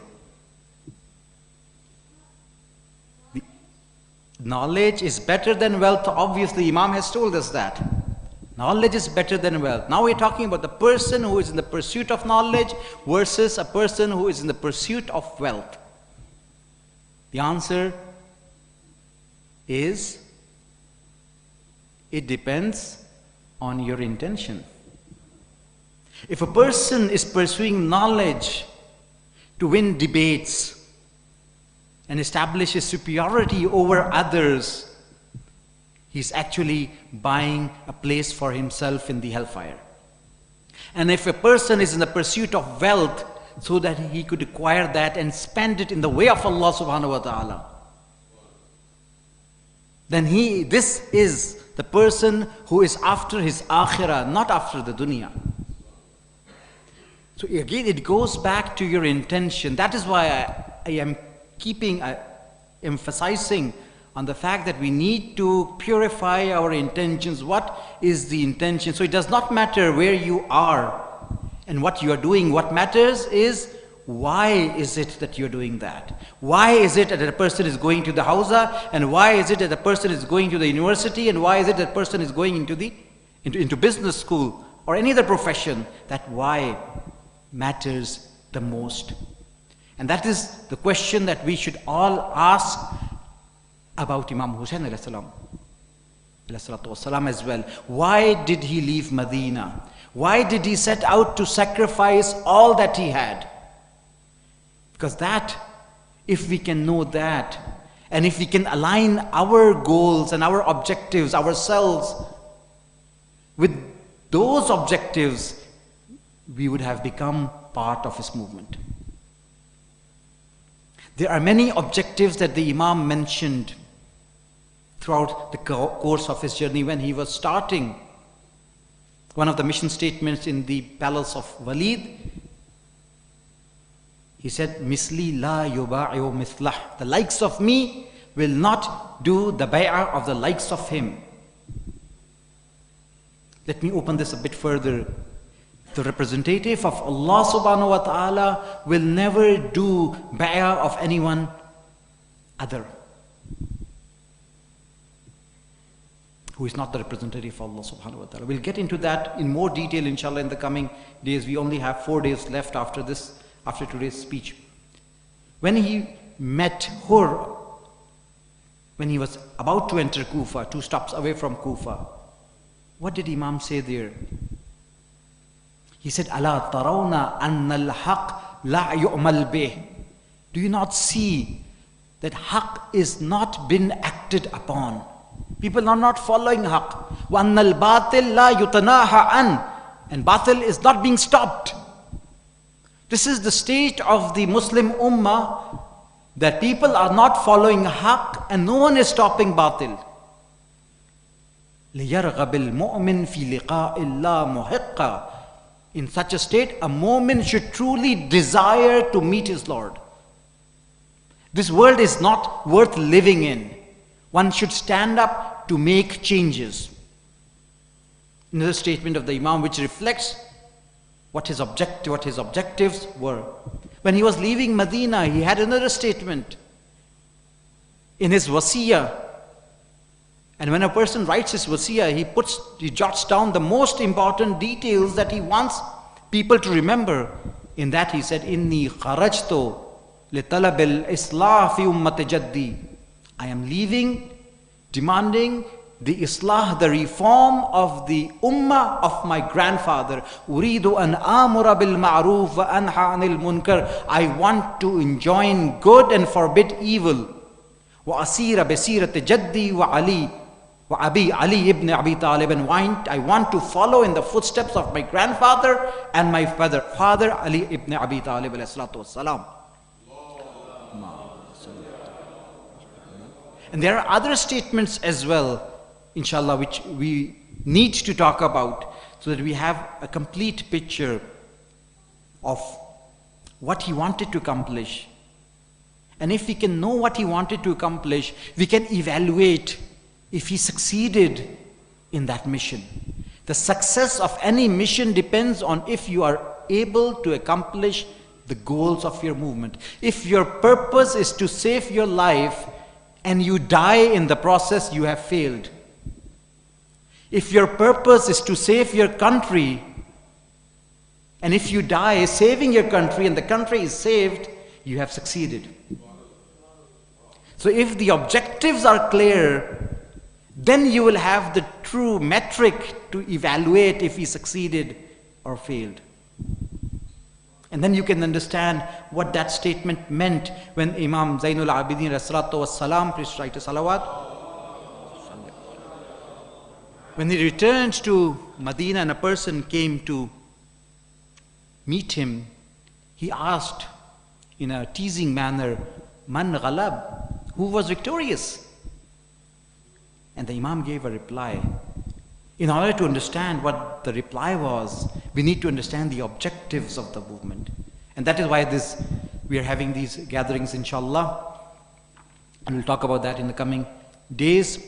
Knowledge is better than wealth. Obviously, Imam has told us that. Knowledge is better than wealth. Now we're talking about the person who is in the pursuit of knowledge versus a person who is in the pursuit of wealth. The answer is, it depends on your intention. If a person is pursuing knowledge to win debates and establish his superiority over others, he's actually buying a place for himself in the hellfire. And if a person is in the pursuit of wealth so that he could acquire that and spend it in the way of Allah subhanahu wa ta'ala, then this is the person who is after his akhirah, not after the dunya. So again, it goes back to your intention. That is why I am emphasizing on the fact that we need to purify our intentions. What is the intention? So it does not matter where you are and what you are doing. What matters is, why is it that you're doing that? Why is it that a person is going to the Hausa, and why is it that a person is going to the university, and why is it that a person is going into business school or any other profession? That why matters the most. And that is the question that we should all ask about Imam Hussain as well. Why did he leave Medina? Why did he set out to sacrifice all that he had? Because that, if we can know that, and if we can align our goals and our objectives, ourselves, with those objectives, we would have become part of his movement. There are many objectives that the Imam mentioned throughout the course of his journey. When he was starting one of the mission statements in the palace of Walid, he said, Misli la yuba'i'u mithlah. The likes of me will not do the bay'ah of the likes of him. Let me open this a bit further. The representative of Allah subhanahu wa ta'ala will never do bay'ah of anyone other who is not the representative of Allah subhanahu wa ta'ala. We'll get into that in more detail inshallah in the coming days. We only have 4 days left after today's speech. When he met Hur, when he was about to enter Kufa, 2 stops away from Kufa, what did Imam say there? He said, Ala tarawna anna al-haq la yu'mal bih. Do you not see that haq is not been acted upon? People are not following haq. Wa anna al-batil la yutanaha an. And batil is not being stopped. This is the state of the Muslim ummah, that people are not following haq and no one is stopping batil. لِيَرْغَبِ الْمُؤْمِنْ فِي لِقَاءِ اللَّهِ مُحِقًّا. In such a state, a mu'min should truly desire to meet his Lord. This world is not worth living in. One should stand up to make changes. Another statement of the Imam which reflects what his objectives were. When he was leaving Medina, he had another statement in his wasiyah. And when a person writes his wasiyah, he jots down the most important details that he wants people to remember. In that he said, Inni kharajtu li talab al-islah fi ummat jaddi. I am leaving, demanding the islah, the reform of the ummah of my grandfather. Uridu an amura bil ma'ruf wa anha anil munkar. I want to enjoin good and forbid evil. Wa asira basirat jaddi wa Ali. Wa Abi Ali ibn Abi Talib. And I want to follow in the footsteps of my grandfather and my father Ali ibn Abi Talib alayhi salatu wassalam. And there are other statements as well, inshallah, which we need to talk about so that we have a complete picture of what he wanted to accomplish. And if we can know what he wanted to accomplish, we can evaluate if he succeeded in that mission. The success of any mission depends on if you are able to accomplish the goals of your movement. If your purpose is to save your life and you die in the process, you have failed. If your purpose is to save your country, and if you die saving your country and the country is saved, you have succeeded. So if the objectives are clear, then you will have the true metric to evaluate if he succeeded or failed. And then you can understand what that statement meant when Imam Zainul Abidin Rasulullah Wassalam, please write a salawat. When he returned to Medina and a person came to meet him, he asked in a teasing manner, Man ghalab, who was victorious? And the Imam gave a reply. In order to understand what the reply was, we need to understand the objectives of the movement. And that is why we are having these gatherings, inshallah. And we'll talk about that in the coming days.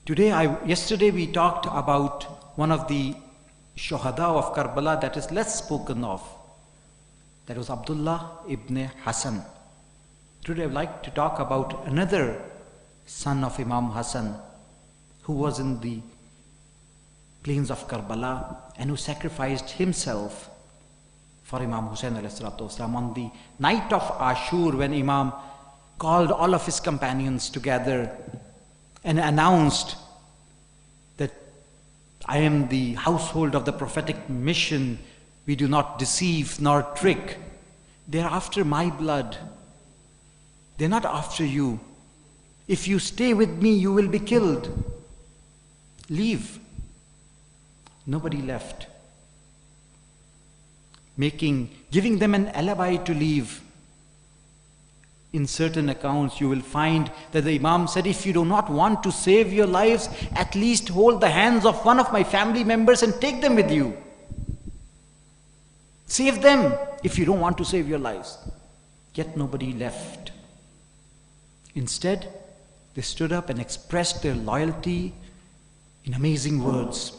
Yesterday we talked about one of the Shuhada of Karbala that is less spoken of. That was Abdullah ibn Hassan. Today I'd like to talk about another son of Imam Hassan who was in the plains of Karbala and who sacrificed himself for Imam Hussain ﷺ on the night of Ashur, when Imam called all of his companions together and announced that I am the household of the prophetic mission. We do not deceive nor trick. They are after my blood. They're not after you. If you stay with me, you will be killed. Leave. Nobody left. Giving them an alibi to leave. In certain accounts, you will find that the Imam said, if you do not want to save your lives, at least hold the hands of one of my family members and take them with you. Save them if you don't want to save your lives. Yet nobody left. Instead, they stood up and expressed their loyalty in amazing words.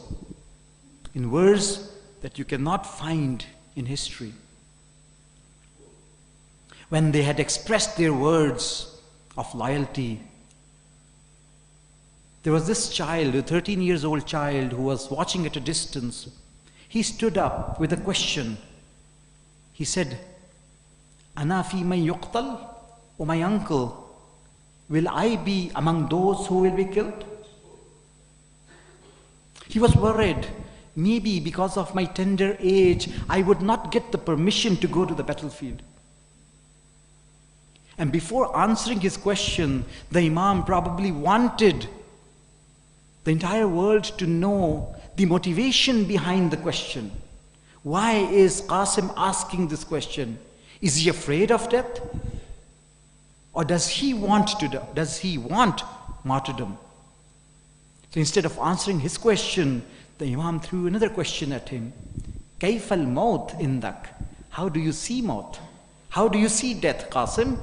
In words that you cannot find in history. When they had expressed their words of loyalty, there was this child, a 13 years old child who was watching at a distance. He stood up with a question. He said, Ana fi man yuqtal? Oh my uncle, will I be among those who will be killed? He was worried. Maybe because of my tender age, I would not get the permission to go to the battlefield. And before answering his question, the Imam probably wanted the entire world to know the motivation behind the question. Why is Qasim asking this question? Is he afraid of death? Or does he want martyrdom? So instead of answering his question, the Imam threw another question at him. Kayf al-maut indak? How do you see maut? How do you see death, Qasim?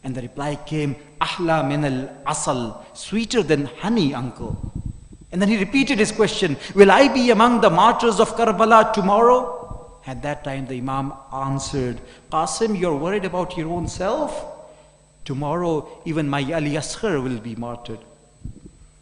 And the reply came, Ahla min al-asal, sweeter than honey, uncle. And then he repeated his question, will I be among the martyrs of Karbala tomorrow? At that time the Imam answered, Qasim, you're worried about your own self? Tomorrow even my Ali Asghar will be martyred.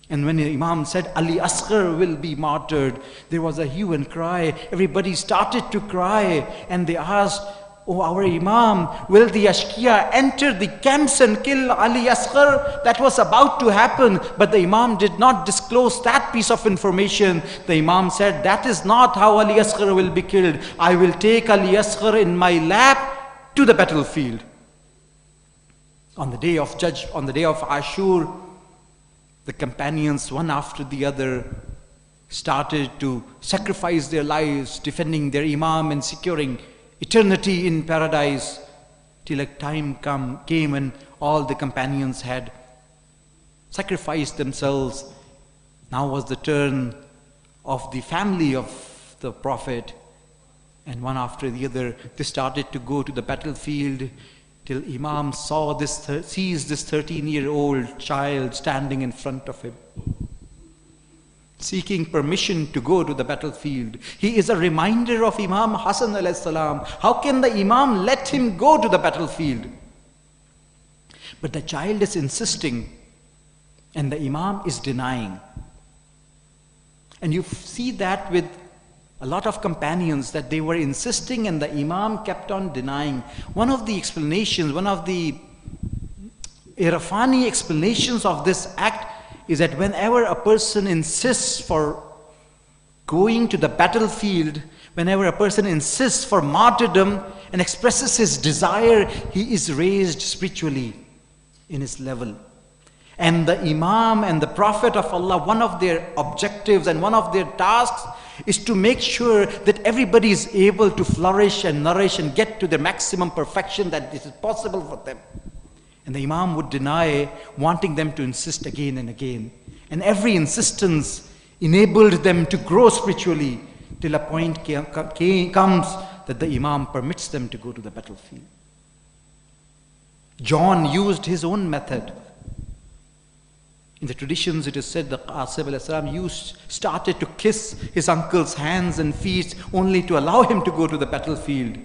And when the Imam said Ali Asghar will be martyred, there was a hue and cry. Everybody started to cry and they asked, Oh, our Imam, will the Ashkiya enter the camps and kill Ali Asghar? That was about to happen, but the Imam did not disclose that piece of information. The Imam said, that is not how Ali Asghar will be killed. I will take Ali Asghar in my lap to the battlefield. On the day of Ashur, the companions, one after the other, started to sacrifice their lives, defending their Imam and securing eternity in paradise, till a time came when all the companions had sacrificed themselves. Now was the turn of the family of the Prophet, and one after the other they started to go to the battlefield, till Imam sees this 13-year-old child standing in front of him, seeking permission to go to the battlefield. He is a reminder of Imam Hassan alayhi salam. How can the Imam let him go to the battlefield? But the child is insisting and the Imam is denying. And you see that with a lot of companions, that they were insisting and the Imam kept on denying. One of the explanations, one of the irfani explanations of this act is that whenever a person insists for going to the battlefield, whenever a person insists for martyrdom and expresses his desire, he is raised spiritually in his level. And the Imam and the Prophet of Allah, one of their objectives and one of their tasks is to make sure that everybody is able to flourish and nourish and get to the maximum perfection that this is possible for them. And the Imam would deny, wanting them to insist again and again. And every insistence enabled them to grow spiritually till a point comes that the Imam permits them to go to the battlefield. John used his own method. In the traditions, it is said that Aqib started to kiss his uncle's hands and feet only to allow him to go to the battlefield.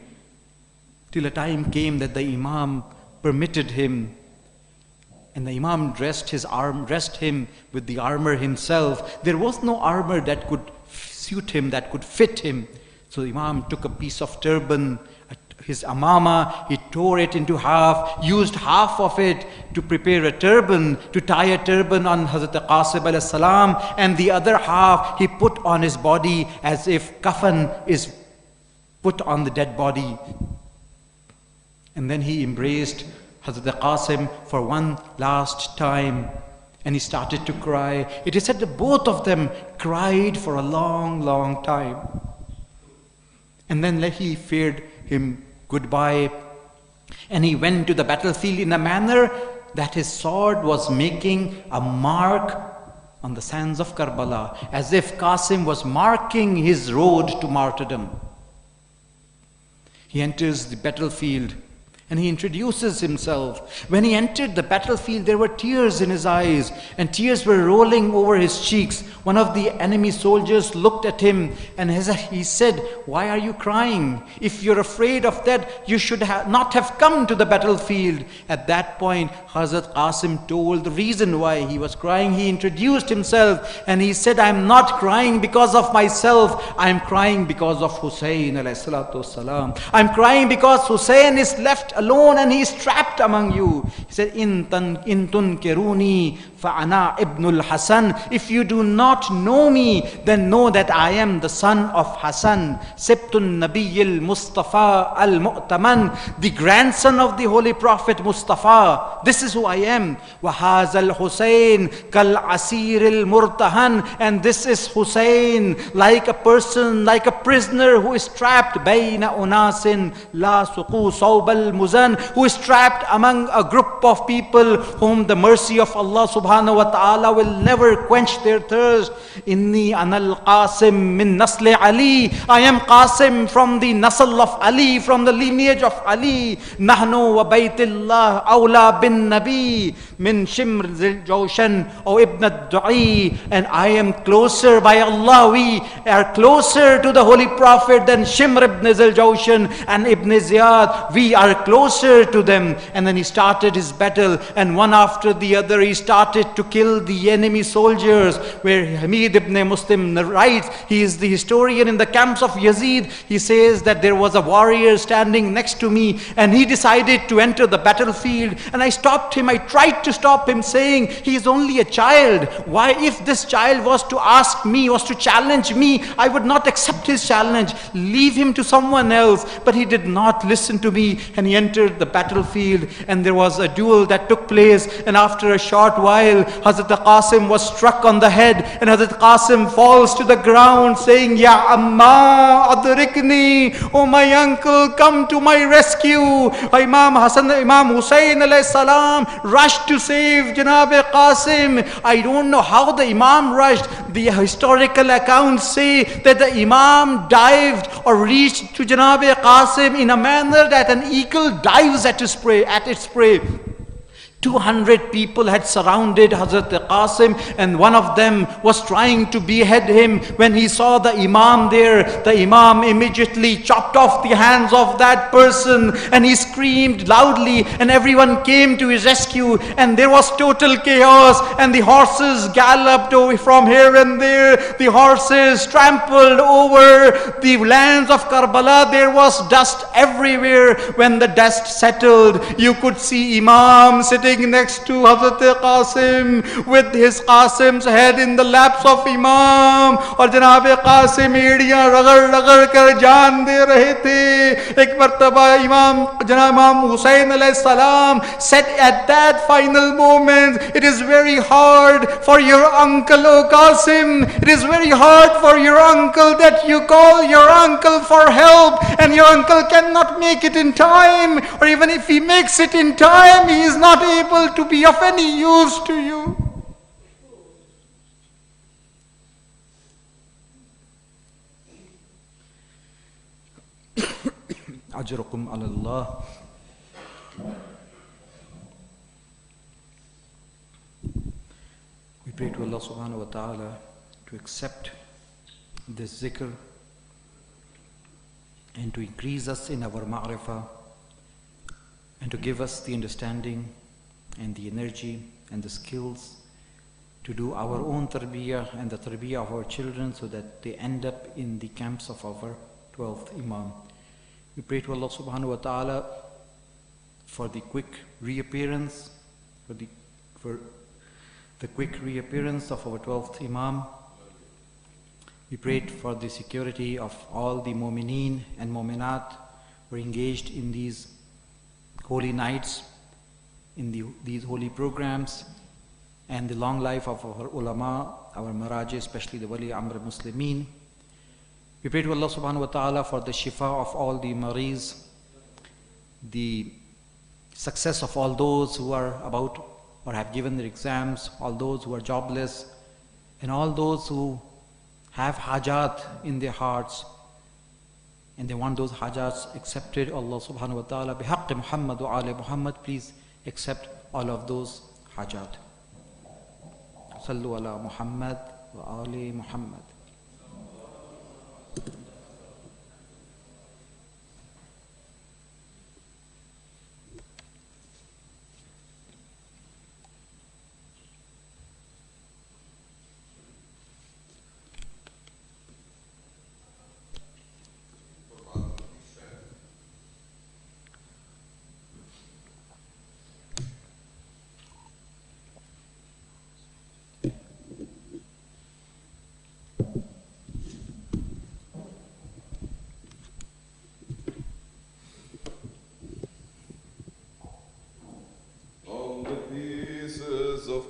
Till a time came that the Imam permitted him, and the Imam dressed him with the armor himself. There was no armor that could suit him, that could fit him. So the Imam took a piece of turban, his amama, he tore it into half, used half of it to prepare a turban, to tie a turban on Hazrat Qasim alayhi salam, and the other half he put on his body as if kafan is put on the dead body. And then he embraced Hazrat Qasim for one last time, and he started to cry. It is said that both of them cried for a long, long time. And then he feared him goodbye, and he went to the battlefield in a manner that his sword was making a mark on the sands of Karbala, as if Qasim was marking his road to martyrdom. He enters the battlefield and he introduces himself. When he entered the battlefield, there were tears in his eyes and tears were rolling over his cheeks. One of the enemy soldiers looked at him and he said, "Why are you crying? If you're afraid of that, you should not have come to the battlefield." At that point, Hazrat Qasim told the reason why he was crying. He introduced himself and he said, "I'm not crying because of myself. I'm crying because of Hussein alayhi salatu wasalam. I'm crying because Hussein is left alone and he is trapped among you." He said, "In tunkiruni fa'ana ibnul Hasan." If you do not know me, then know that I am the son of Hasan, Sibtun Nabiyil Mustafa al-Mu'taman, the grandson of the Holy Prophet Mustafa. This is who I am. Wahazal Hussein kal asiril murtahan, and this is Hussein, like a person, like a prisoner who is trapped bayna unasin la suqu sawbal muzan, who is trapped among a group of people whom the mercy of Allah subhanahu wa ta'ala will never quench their thirst. Inni anal Qasim min nasli Ali. I am Qasim from the nasl of Ali, from the lineage of Ali. Nahnu wa baytillah awla bin nabi min shimr zil jawshan o ibn ad-du'i. And I am closer by Allah. We are closer to the Holy Prophet than Shimr ibn zil jawshan and ibn Ziyad. We are closer to them. And then he started his battle, and one after the other he started to kill the enemy soldiers, where Hamid ibn Muslim writes, he is the historian in the camps of Yazid. He says that there was a warrior standing next to me and he decided to enter the battlefield, and I stopped him. I tried to stop him, saying he is only a child. Why, if this child was to ask me, was to challenge me, I would not accept his challenge. Leave him to someone else. But he did not listen to me, and he entered the battlefield, and there was a duel that took place, and after a short while Hazrat Qasim was struck on the head, and Hazrat Qasim falls to the ground saying, "Ya Amma adrikni, oh my uncle, come to my rescue." Imam Hussein alayhi salam rushed to save Janab Qasim. I don't know how the Imam rushed. The historical accounts say that the Imam dived or reached to Janab Qasim in a manner that an eagle dives at its prey. 200 people had surrounded Hazrat Qasim, and one of them was trying to behead him. When he saw the Imam there, the Imam immediately chopped off the hands of that person, and he screamed loudly, and everyone came to his rescue, and there was total chaos, and the horses galloped away from here and there. The horses trampled over the lands of Karbala. There was dust everywhere. When the dust settled, you could see Imam sitting sitting next to Hazrat Qasim with his Qasim's head in the laps of Imam, और जनाब कासिम एड़ियां रगड़ रगड़ कर जान दे रहे थे. एक मर्तबा इमाम Hussain alayhi salam said at that final moment, it is very hard for your uncle, O Qasim, it is very hard for your uncle that you call your uncle for help and your uncle cannot make it in time, or even if he makes it in time, he is not able to be of any use to you. Ajrukum ala Allah. We pray to Allah subhanahu wa ta'ala to accept this zikr and to increase us in our ma'rifah and to give us the understanding and the energy and the skills to do our own tarbiyah and the tarbiyah of our children so that they end up in the camps of our 12th Imam. We pray to Allah subhanahu wa ta'ala for the quick reappearance, for the quick reappearance of our 12th Imam. We prayed for the security of all the mu'mineen and mu'minat who are engaged in these holy nights, in these holy programs, and the long life of our ulama, our maraji, especially the Wali Amr Muslimin. We pray to Allah subhanahu wa ta'ala for the shifa of all the mariz, the success of all those who are about or have given their exams, all those who are jobless, and all those who have hajat in their hearts and they want those hajats accepted. Allah subhanahu wa ta'ala, bihaqqi Muhammad wa ali Muhammad, please accept all of those hajat. Sallu ala Muhammad wa ali Muhammad.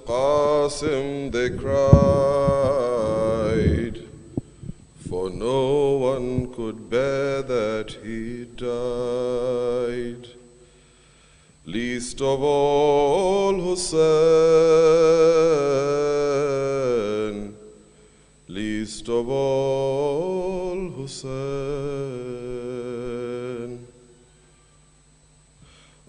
Qasim they cried, for no one could bear that he died. Least of all Hussain, least of all Hussain.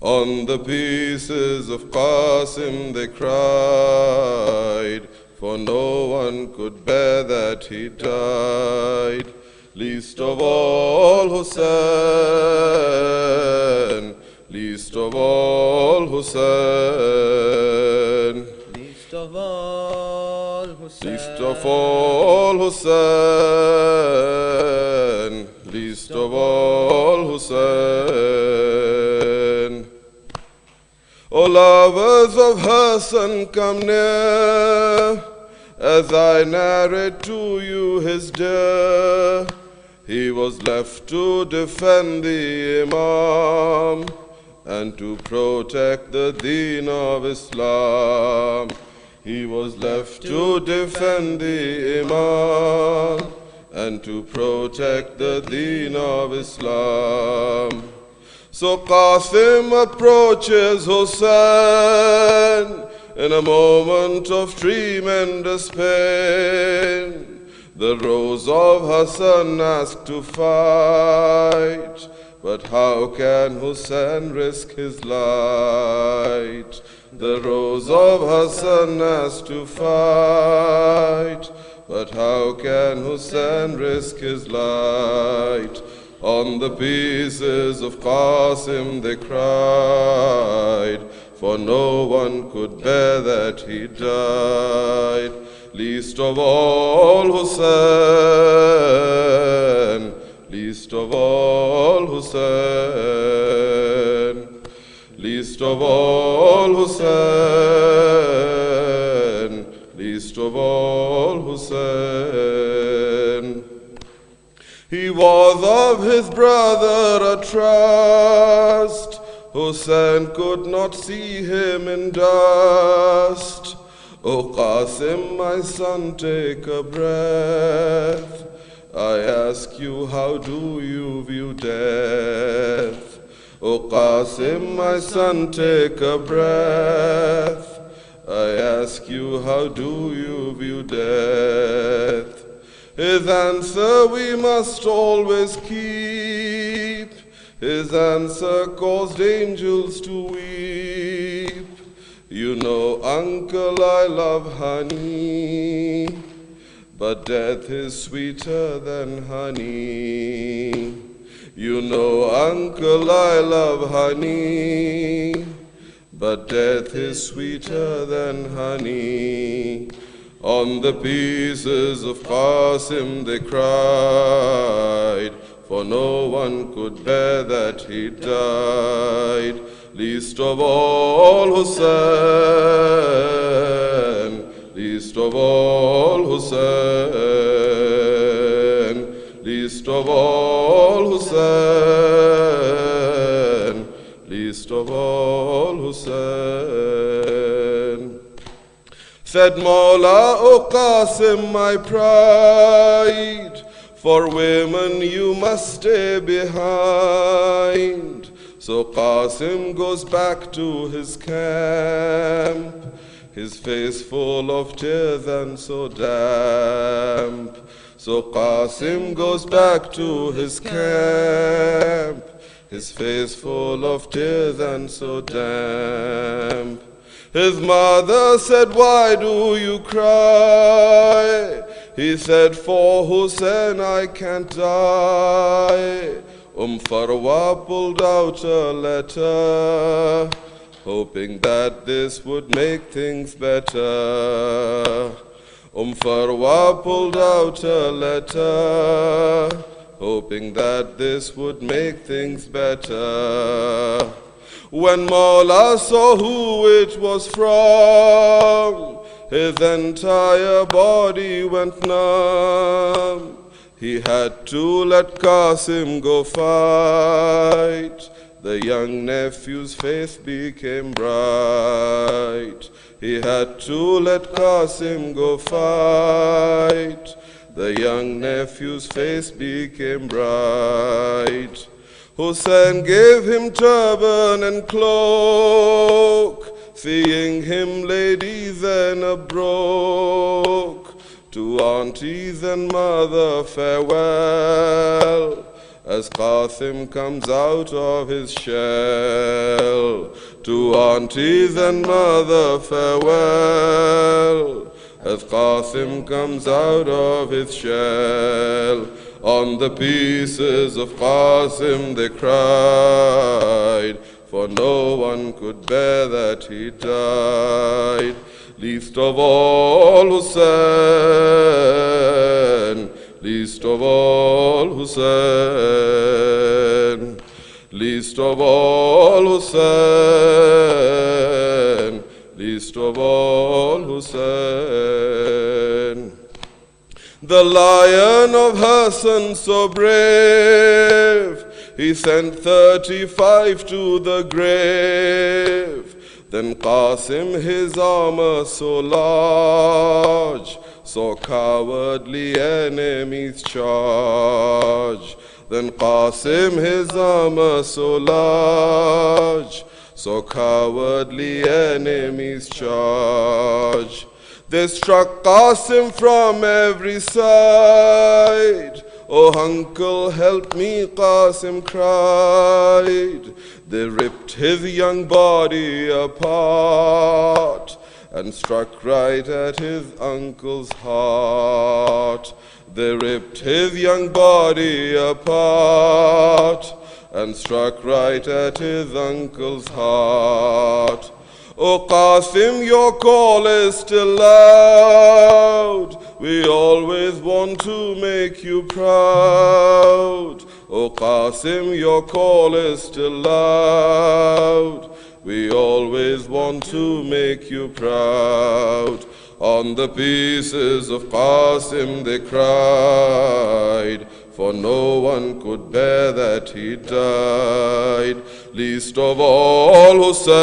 On the pieces of Qasim they cried, for no one could bear that he died. Least of all Hussain, least of all Hussain, Least of all Hussain, least of all Hussain, least of all Hussain. O lovers of Hassan, come near, as I narrate to you his death. He was left to defend the Imam and to protect the deen of Islam. He was left to defend the Imam and to protect the deen of Islam. So Qasim approaches Hussain in a moment of tremendous pain. The rose of Hassan asked to fight, but how can Hussain risk his light? The rose of Hassan asked to fight, but how can Hussain risk his light? On the pieces of Qasim they cried, for no one could bear that he died. Least of all Hussain, least of all Hussain, least least of all Hussein, least of all Hussein. He was of his brother a trust, Hussein could not see him in dust. O Qasim, my son, take a breath. I ask you, how do you view death? O Qasim, my son, take a breath. I ask you, how do you view death? His answer we must always keep. His answer caused angels to weep. You know, uncle, I love honey, but death is sweeter than honey. You know, uncle, I love honey, but death is sweeter than honey. On the pieces of Qasim they cried, for no one could bear that he died. Least of all Hussein, least of all Hussein, least of all Hussein, least of all Hussein. Said Mawla, O Qasim, my pride, for women you must stay behind. So Qasim goes back to his camp, his face full of tears and so damp. So Qasim goes back to his camp, his face full of tears and so damp. His mother said, why do you cry? He said, for Hussein I can't die. Farwa pulled out a letter, hoping that this would make things better. Farwa pulled out a letter, hoping that this would make things better. When Mawla saw who it was from, his entire body went numb. He had to let Qasim go fight. The young nephew's face became bright. He had to let Qasim go fight. The young nephew's face became bright. Hussein gave him turban and cloak, seeing him ladies and a broke. To aunties and mother farewell, as Qasim comes out of his shell. To aunties and mother farewell, as Qasim comes out of his shell. On the pieces of Qasim they cried, for no one could bear that he died. Least of all Hussein, least of all Hussein, least of all Hussein, least of all Hussein. The lion of Hassan so brave, he sent 35 to the grave. Then Qasim, his armor so large, saw cowardly enemies charge. Then Qasim, his armor so large, saw cowardly enemies charge. They struck Qasim from every side. Oh, uncle, help me, Qasim cried. They ripped his young body apart and struck right at his uncle's heart. They ripped his young body apart and struck right at his uncle's heart. O Qasim, your call is still loud. We always want to make you proud. O Qasim, your call is still loud. We always want to make you proud. On the pieces of Qasim they cried, for no one could bear that he died. Least of all Hussein,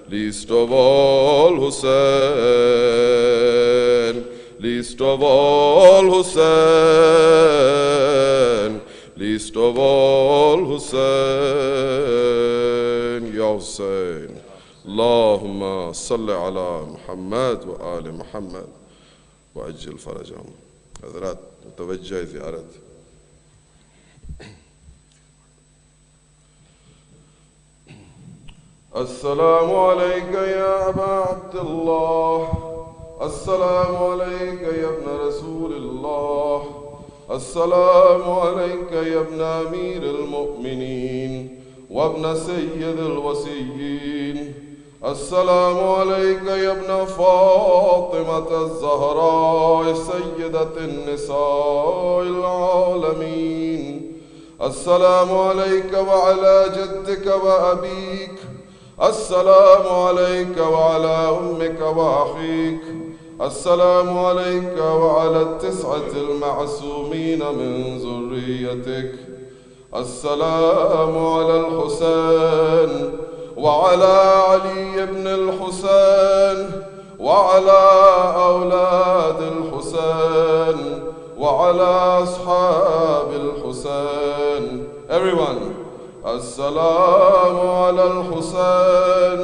least of all Hussein, least of all Hussein, least of all Hussein, Ya Hussein. اللهم صل على محمد وآل محمد وعجل فرجهم. حضرات متوجه زيارة. السلام عليك يا أبا عبد الله، السلام عليك يا ابن رسول الله، السلام عليك يا ابن أمير المؤمنين وابن سيد الوصيين، السلام عليك يا ابن فاطمة الزهراء سيدة النساء العالمين، السلام عليك وعلى جدك وأبيك، السلام عليك وعلى أمك وأخيك، السلام عليك وعلى التسعة المعصومين من ذريتك، السلام على الحسين وعلى علي بن الحسين وعلى أولاد الحسين وعلى أصحاب الحسين. Everyone. السلام على الحسين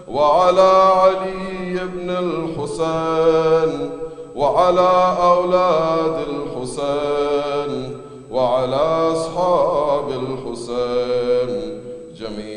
وعلى علي بن الحسين وعلى أولاد الحسين وعلى أصحاب